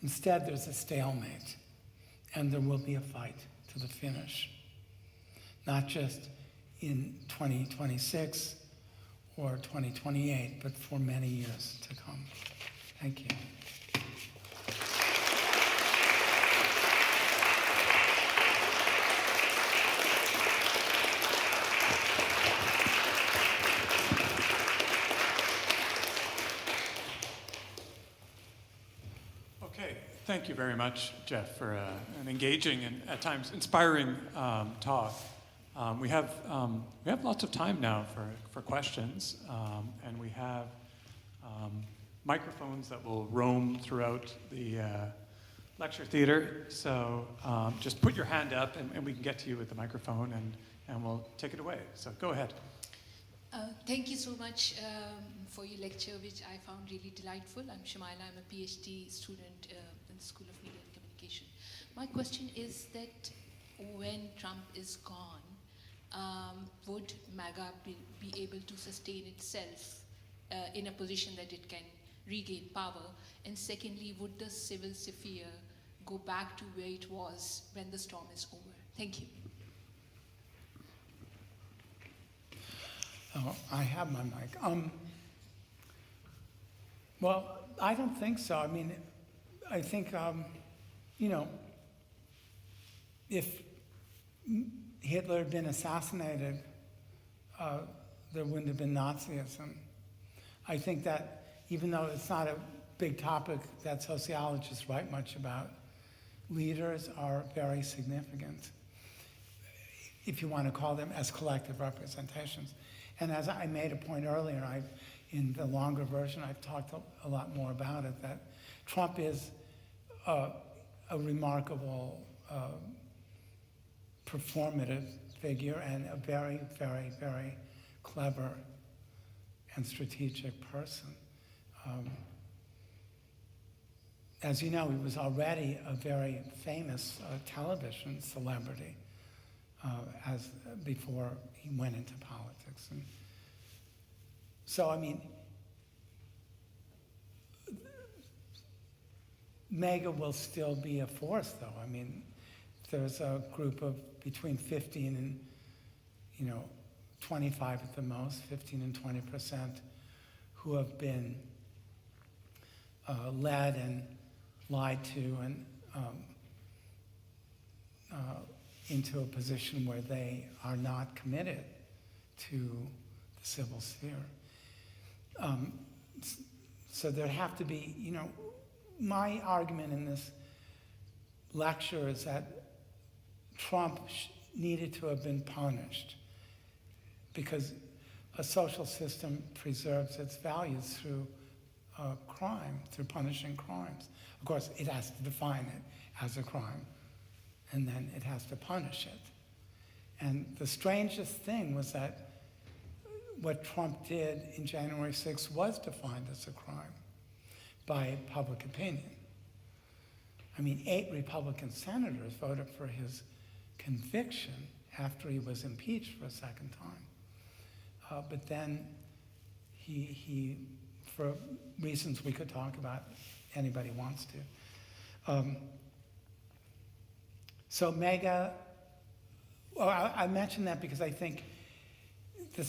Instead, there's a stalemate, and there will be a fight to the finish, not just in 2026 or 2028, but for many years to come. Thank you. Okay, Thank you very much, Jeff, for an engaging and at times inspiring talk. We have lots of time now for questions, and we have microphones that will roam throughout the lecture theater. So just put your hand up, and we can get to you with the microphone, and we'll take it away. So go ahead. Thank you so much for your lecture, which I found really delightful. I'm Shamaila. I'm a PhD student in the School of Media and Communication. My question is that when Trump is gone, would MAGA be able to sustain itself in a position that it can regain power? And secondly, would the civil sphere go back to where it was when the storm is over? Thank you. Oh, I have my mic. Well, I don't think so. I mean, I think, if Hitler had been assassinated, there wouldn't have been Nazism. I think that even though it's not a big topic that sociologists write much about, leaders are very significant, if you want to call them as collective representations. And as I made a point earlier, in the longer version, I've talked a lot more about it, that Trump is a remarkable performative figure and a very, very, very clever and strategic person. As you know, he was already a very famous television celebrity before he went into politics. And so, I mean, MAGA will still be a force, though. I mean, there's a group of between 15 and 25 at the most, 15 and 20%, who have been led and lied to and into a position where they are not committed to the civil sphere. So there have to be, my argument in this lecture is that Trump needed to have been punished because a social system preserves its values through crime, through punishing crimes. Of course, it has to define it as a crime, and then it has to punish it. And the strangest thing was that what Trump did in January 6th was defined as a crime by public opinion. I mean, 8 Republican senators voted for his conviction after he was impeached for a second time. But then he, for reasons we could talk about, anybody wants to. So MAGA, well, I mentioned that because I think the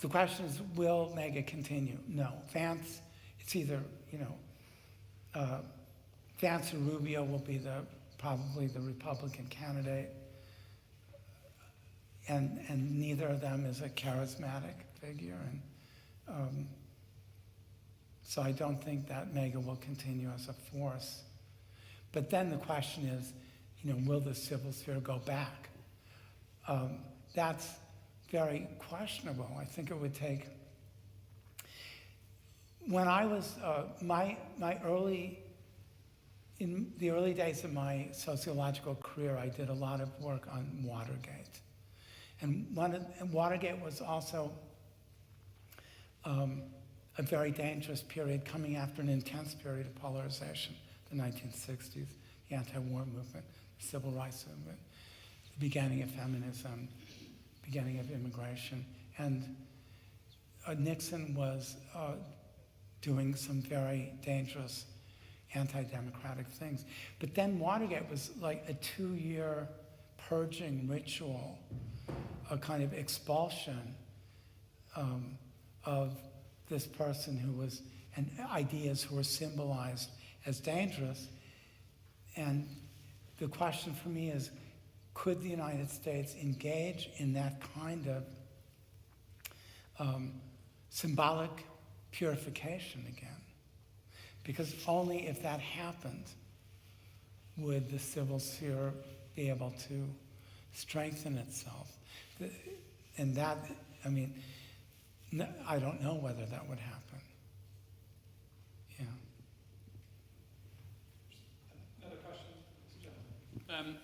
question is, will MAGA continue? No. Vance, it's either, Vance and Rubio will be probably the Republican candidate, and neither of them is a charismatic figure, and so I don't think that MAGA will continue as a force. But then the question is, will the civil sphere go back? That's very questionable. I think it would take. When I was in the early days of my sociological career, I did a lot of work on Watergate, and Watergate was also a very dangerous period coming after an intense period of polarization, the 1960s, the anti-war movement, the civil rights movement, the beginning of feminism, beginning of immigration. And Nixon was doing some very dangerous anti-democratic things. But then Watergate was like a 2-year purging ritual, a kind of expulsion of this person who was, and ideas who were symbolized as dangerous. And the question for me is, could the United States engage in that kind of symbolic purification again? Because only if that happened would the civil sphere be able to strengthen itself. And that, I mean, I don't know whether that would happen. Yeah. Another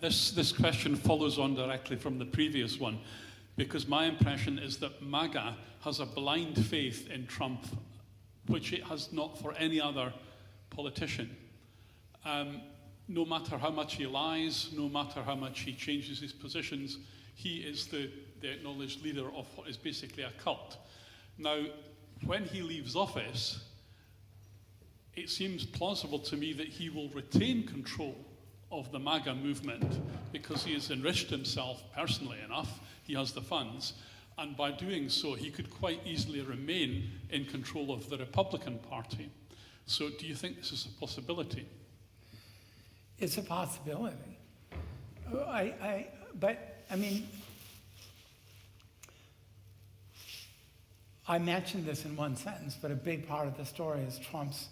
question? This question follows on directly from the previous one, because my impression is that MAGA has a blind faith in Trump, which it has not for any other politician. No matter how much he lies, no matter how much he changes his positions, he is the acknowledged leader of what is basically a cult. Now, when he leaves office, it seems plausible to me that he will retain control of the MAGA movement because he has enriched himself personally enough, he has the funds, and by doing so, he could quite easily remain in control of the Republican Party. So do you think this is a possibility? It's a possibility. But I mean, I mentioned this in one sentence, but a big part of the story is Trump's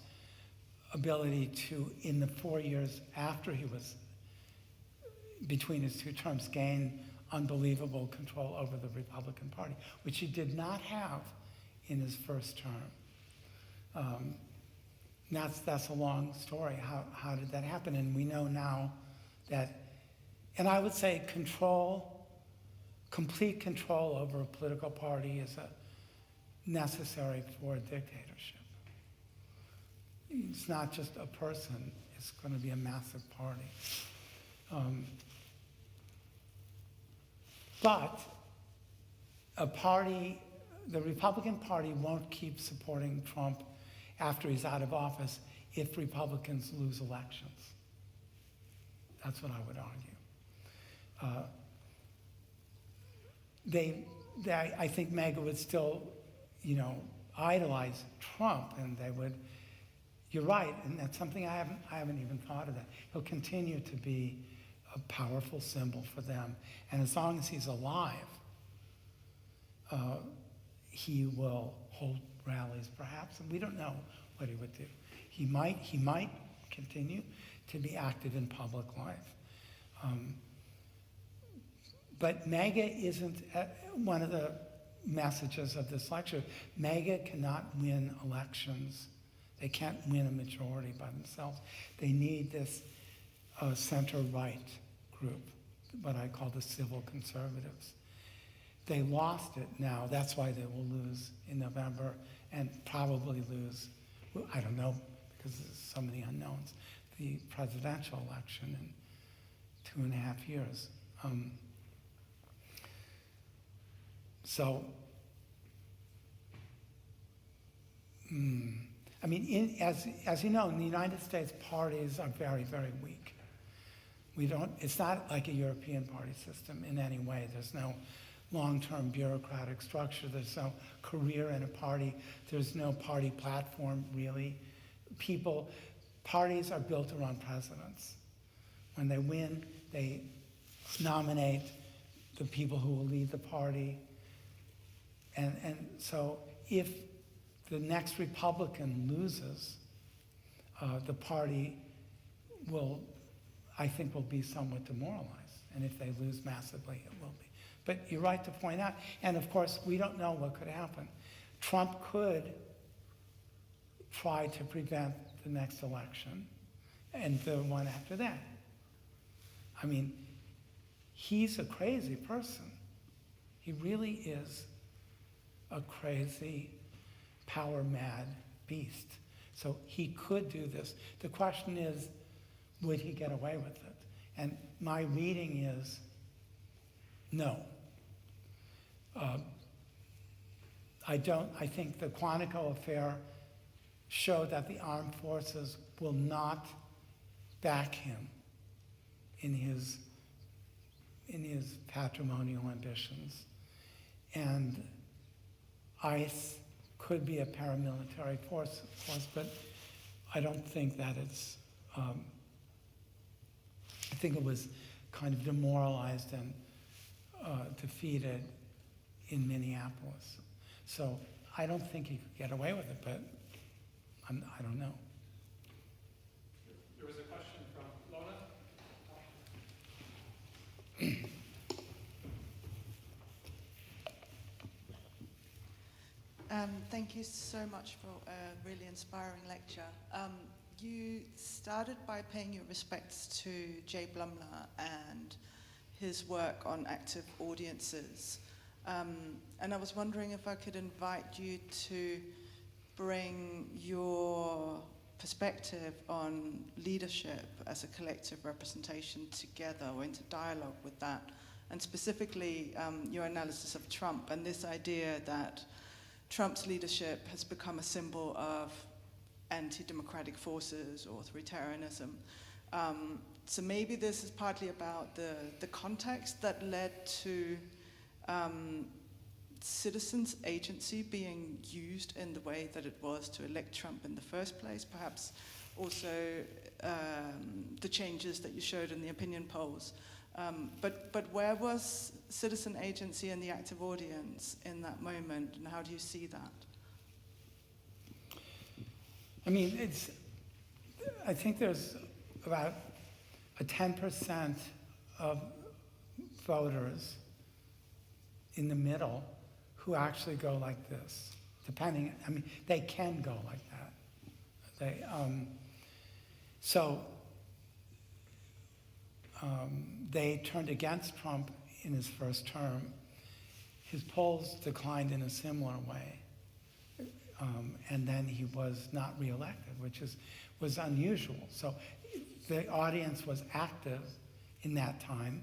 ability to, in the 4 years after he was between his two terms, gain unbelievable control over the Republican Party, which he did not have in his first term. That's a long story. How did that happen? And we know now that, and I would say complete control over a political party is necessary for a dictatorship. It's not just a person, it's going to be a massive party. But a party, the Republican Party won't keep supporting Trump after he's out of office if Republicans lose elections. That's what I would argue. I think MAGA would still, idolize Trump, and they would. You're right, and that's something I haven't even thought of that. He'll continue to be a powerful symbol for them, and as long as he's alive, he will hold rallies, perhaps, and we don't know what he would do. He might continue to be active in public life. But MAGA isn't one of the messages of this lecture. MAGA cannot win elections. They can't win a majority by themselves. They need this center-right group, what I call the civil conservatives. They lost it now. That's why they will lose in November and probably lose, I don't know, because there's so many unknowns, the presidential election in 2.5 years. I mean, as you know, in the United States, parties are very, very weak. It's not like a European party system in any way. There's no long-term bureaucratic structure. There's no career in a party. There's no party platform, really. Parties are built around presidents. When they win, they nominate the people who will lead the party. And so if the next Republican loses, the party I think will be somewhat demoralized. And if they lose massively, it will be. But you're right to point out, and of course, we don't know what could happen. Trump could try to prevent the next election and the one after that. I mean, he's a crazy person. He really is a crazy, power-mad beast. So he could do this. The question is, would he get away with it? And my reading is no. I think the Quantico affair showed that the armed forces will not back him in his patrimonial ambitions. And ICE could be a paramilitary force, but I don't think that it's, I think it was kind of demoralized and defeated in Minneapolis. So I don't think he could get away with it, but I don't know. Thank you so much for a really inspiring lecture. You started by paying your respects to Jay Blumler and his work on active audiences. And I was wondering if I could invite you to bring your perspective on leadership as a collective representation together or into dialogue with that, and specifically your analysis of Trump and this idea that Trump's leadership has become a symbol of anti-democratic forces or authoritarianism. So maybe this is partly about the context that led to citizens' agency being used in the way that it was to elect Trump in the first place, perhaps also the changes that you showed in the opinion polls. But where was citizen agency and the active audience in that moment, and how do you see that? I mean, I think there's about a 10% of voters in the middle who actually go like this, depending, I mean, they can go like that. They turned against Trump in his first term. His polls declined in a similar way. And then he was not reelected, which was unusual. So the audience was active in that time.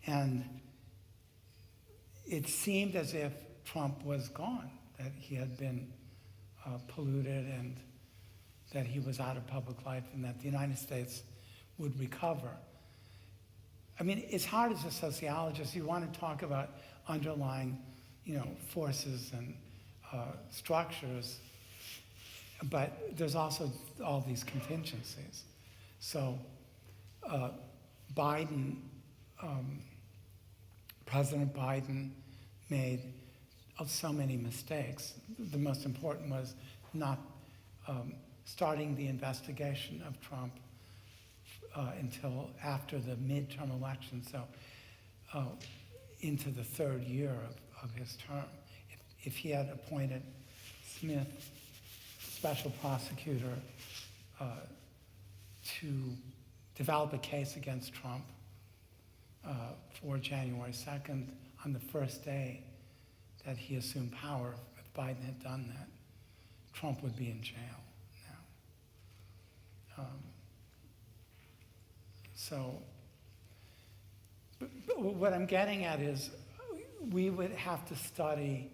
And it seemed as if Trump was gone, that he had been polluted and that he was out of public life and that the United States would recover. I mean, as hard as a sociologist, you want to talk about underlying, forces and structures, but there's also all these contingencies. So President Biden made so many mistakes. The most important was not starting the investigation of Trump until after the midterm election, so into the third year of his term. If he had appointed Smith, special prosecutor, to develop a case against Trump for January 2nd, on the first day that he assumed power, if Biden had done that, Trump would be in jail now. But what I'm getting at is we would have to study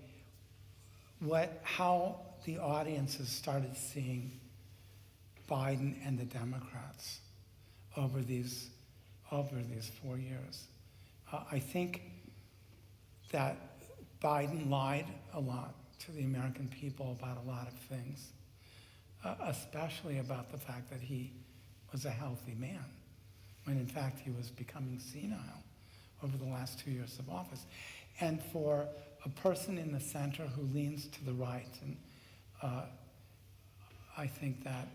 how the audiences started seeing Biden and the Democrats over these 4 years. I think that Biden lied a lot to the American people about a lot of things, especially about the fact that he was a healthy man, when in fact he was becoming senile over the last 2 years of office. And for a person in the center who leans to the right, and I think that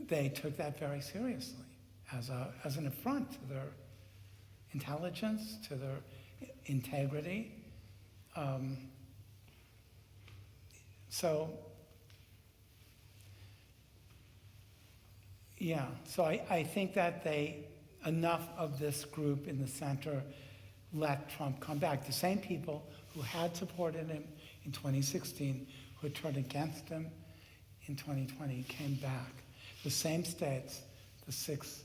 they took that very seriously as an affront to their intelligence, to their integrity. So I think that enough of this group in the center let Trump come back. The same people who had supported him in 2016, who had turned against him in 2020, came back. The same states, the 6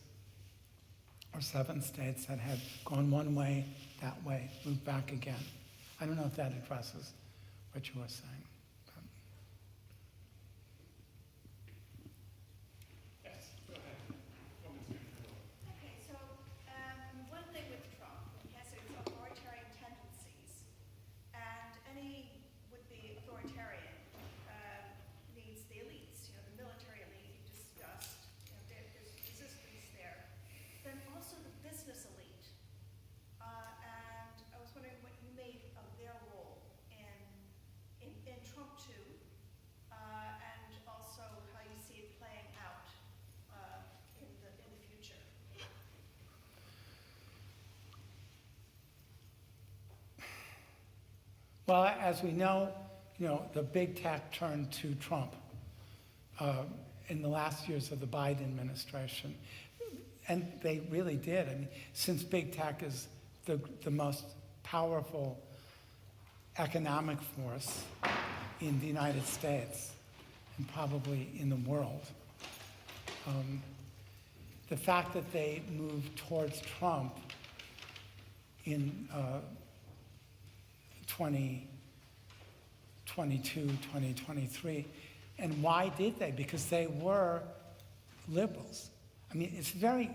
or 7 states that had gone one way, that way, moved back again. I don't know if that addresses what you were saying. Okay, so one thing with Trump, he has his authoritarian tendencies, and any would-be authoritarian needs the elites, the military elite you discussed, there's resistance there. Then also the business elite, and I was wondering what you made of their role in Well, as we know, the big tech turned to Trump in the last years of the Biden administration. And they really did. I mean, since big tech is the most powerful economic force in the United States and probably in the world, the fact that they moved towards Trump in 2022, 2023, and why did they? Because they were liberals. I mean,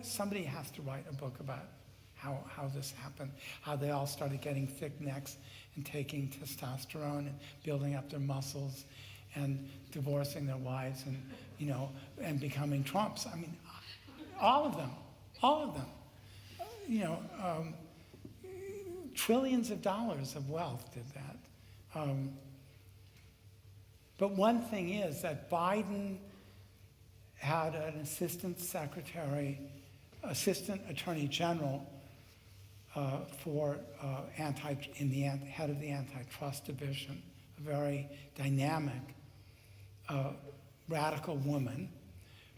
somebody has to write a book about how this happened, how they all started getting thick necks and taking testosterone and building up their muscles and divorcing their wives and, and becoming Trumps. I mean, all of them. Trillions of dollars of wealth did that. But one thing is that Biden had an assistant attorney general head of the antitrust division, a very dynamic, radical woman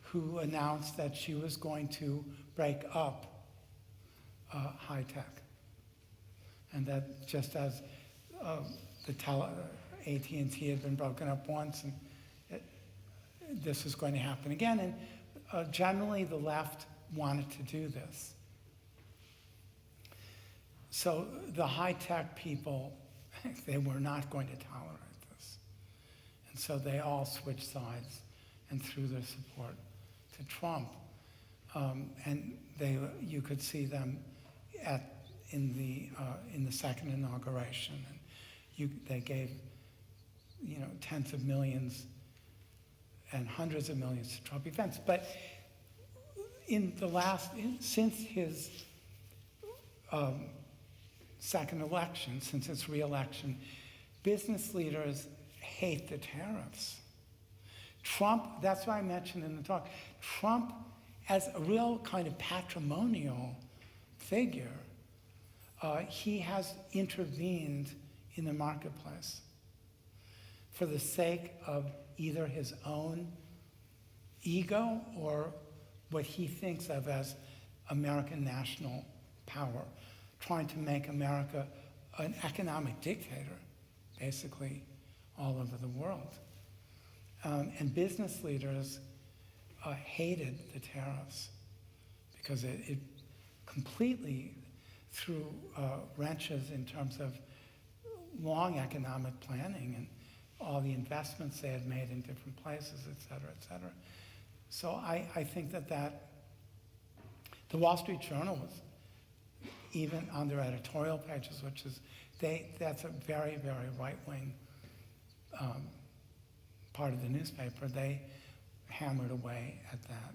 who announced that she was going to break up high tech. And that just as AT&T had been broken up once, and this was going to happen again. And generally, the left wanted to do this. So the high-tech people, they were not going to tolerate this. And so they all switched sides and threw their support to Trump. And you could see them in the second inauguration. And they gave tens of millions and hundreds of millions to Trump events. But since his second election, since his re-election, business leaders hate the tariffs. Trump, that's why I mentioned in the talk, Trump as a real kind of patrimonial figure, he has intervened in the marketplace for the sake of either his own ego or what he thinks of as American national power, trying to make America an economic dictator, basically, all over the world. And business leaders hated the tariffs because it completely threw wrenches in terms of long economic planning and all the investments they had made in different places, et cetera, et cetera. So I think that the Wall Street Journal was, even on their editorial pages, which is, that's a very, very right-wing part of the newspaper, they hammered away at that.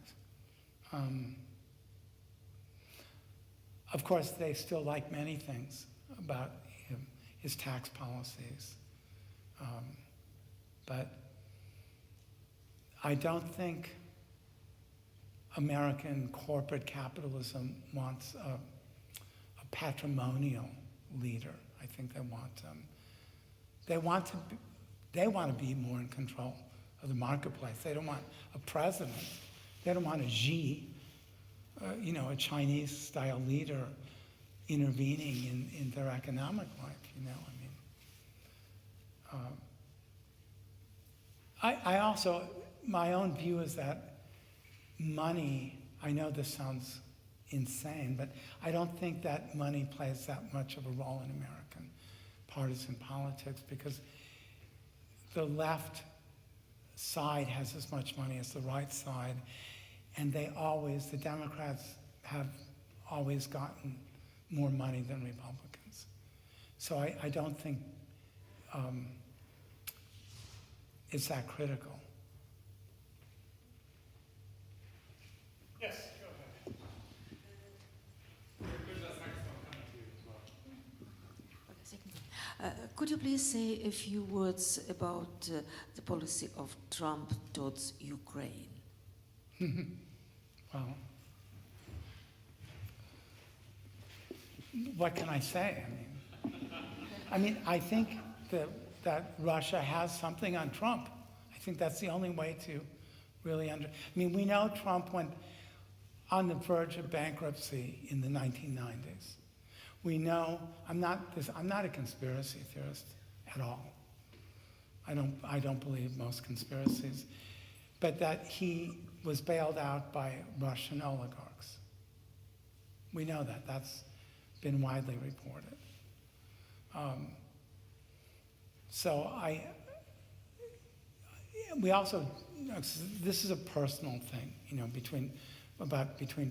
Of course, they still like many things about him, his tax policies. But I don't think American corporate capitalism wants a patrimonial leader. I think they want to be more in control of the marketplace. They don't want a president. They don't want a Xi, a Chinese-style leader intervening in their economic life. I also, my own view is that money, I know this sounds insane, but I don't think that money plays that much of a role in American partisan politics because the left side has as much money as the right side, and the Democrats have always gotten more money than Republicans. So I don't think it's that critical. Yes, go ahead. There's a microphone coming to you as well. Could you please say a few words about the policy of Trump towards Ukraine? Well, what can I say? I mean, I think that Russia has something on Trump. I think that's the only way to really I mean, we know Trump went on the verge of bankruptcy in the 1990s. We know, I'm not a conspiracy theorist at all. I don't believe most conspiracies, but that he was bailed out by Russian oligarchs. We know that. That's been widely reported. We also, this is a personal thing, between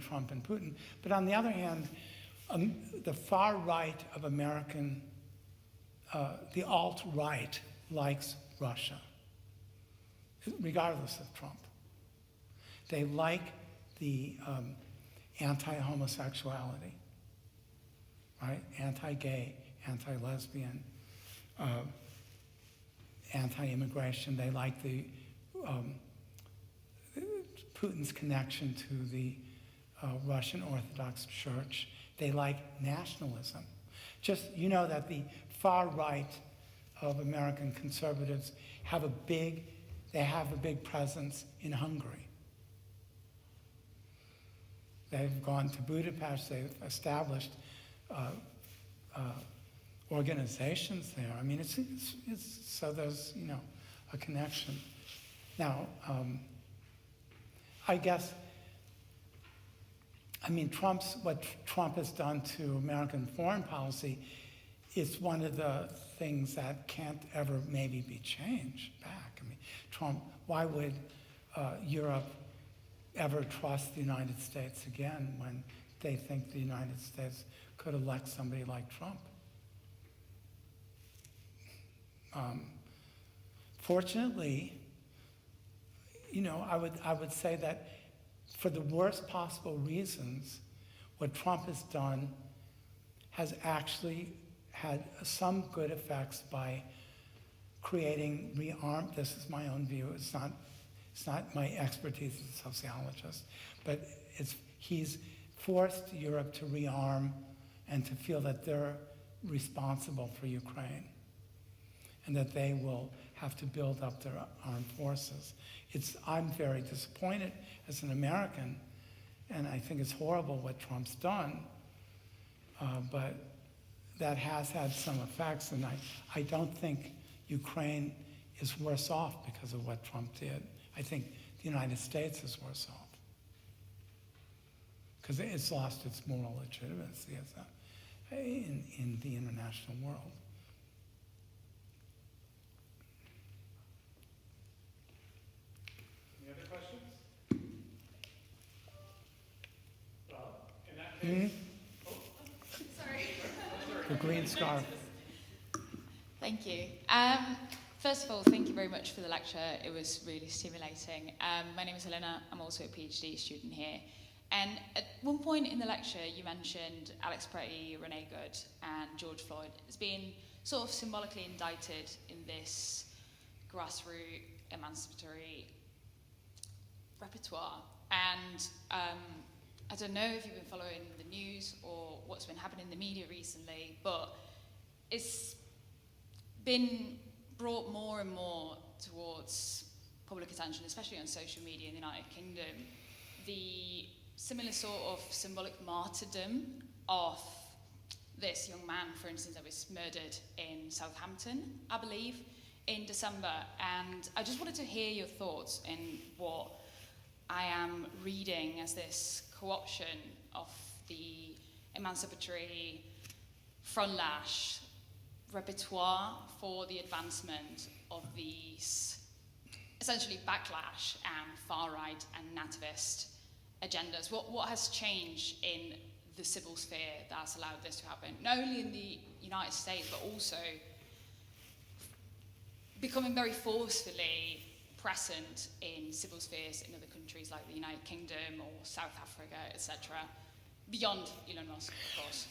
Trump and Putin. But on the other hand, the far right of American, the alt-right likes Russia, regardless of Trump. They like the anti-homosexuality, right? Anti-gay, anti-lesbian, anti-immigration. They like the Putin's connection to the Russian Orthodox Church. They like nationalism. Just, that the far right of American conservatives have a big presence in Hungary. They've gone to Budapest, they've established organizations there. I mean, it's so there's, a connection. Now, I guess, what Trump has done to American foreign policy is one of the things that can't ever maybe be changed back. I mean, Trump, why would Europe ever trust the United States again when they think the United States could elect somebody like Trump? Fortunately, I would say that for the worst possible reasons, what Trump has done has actually had some good effects by creating this is my own view, it's not my expertise as a sociologist, but he's forced Europe to rearm and to feel that they're responsible for Ukraine and that they will have to build up their armed forces. I'm very disappointed as an American, and I think it's horrible what Trump's done, but that has had some effects, and I don't think Ukraine is worse off because of what Trump did. I think the United States is worse off because it's lost its moral legitimacy in the international world. Any other questions? Well, in that case, Sorry. the green scarf. Thank you. First of all, thank you very much for the lecture. It was really stimulating. My name is Helena. I'm also a PhD student here. And at one point in the lecture, you mentioned Alex Pretty, Renee Good, and George Floyd as being sort of symbolically indicted in this grassroots emancipatory repertoire. And I don't know if you've been following the news or what's been happening in the media recently, but it's been brought more and more towards public attention, especially on social media in the United Kingdom, the similar sort of symbolic martyrdom of this young man, for instance, that was murdered in Southampton, I believe, in December. And I just wanted to hear your thoughts in what I am reading as this co-option of the emancipatory front-lash repertoire for the advancement of these essentially backlash and far-right and nativist agendas. What has changed in the civil sphere that has allowed this to happen, not only in the United States, but also becoming very forcefully present in civil spheres in other countries like the United Kingdom or South Africa, etc., beyond Elon Musk, of course?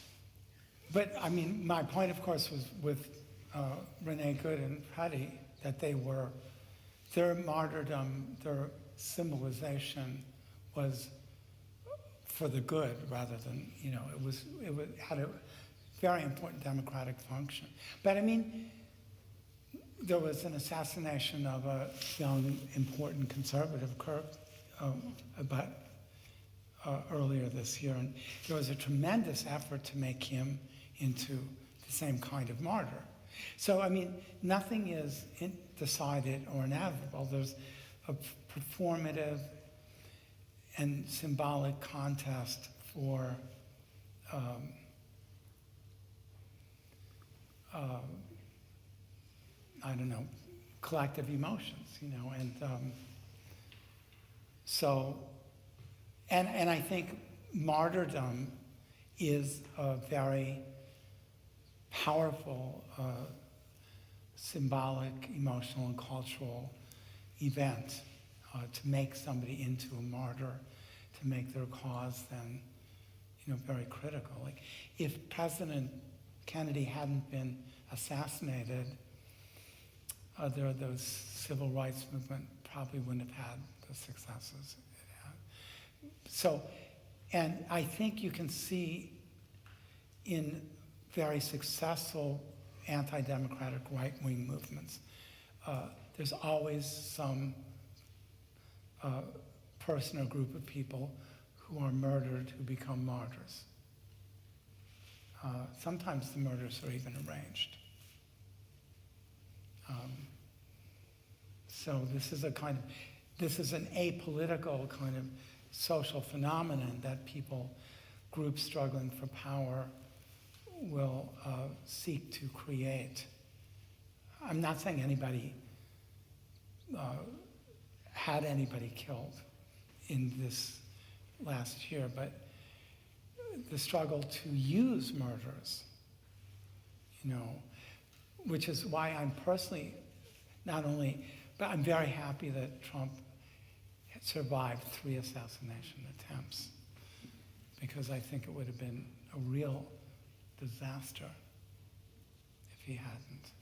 But I mean, my point, of course, was with Renee Good and Pretty, that their martyrdom, their symbolization was for the good rather than, it had a very important democratic function. But I mean, there was an assassination of a young, important conservative, Kirk, about earlier this year, and there was a tremendous effort to make him into the same kind of martyr. So, I mean, nothing is decided or inevitable. There's a performative and symbolic contest for I don't know, collective emotions, you know, and so, and I think martyrdom is a very powerful symbolic, emotional, and cultural event to make somebody into a martyr, to make their cause then, you know, very critical. Like, if President Kennedy hadn't been assassinated, those civil rights movement probably wouldn't have had the successes it had. So, and I think you can see in very successful anti-democratic right-wing movements, there's always some person or group of people who are murdered who become martyrs. Sometimes the murders are even arranged. So this is an apolitical kind of social phenomenon that groups struggling for power will seek to create. I'm not saying anybody had anybody killed in this last year, but the struggle to use murders, you know, which is why I'm personally but I'm very happy that Trump survived 3 assassination attempts, because I think it would have been a real disaster if he hadn't.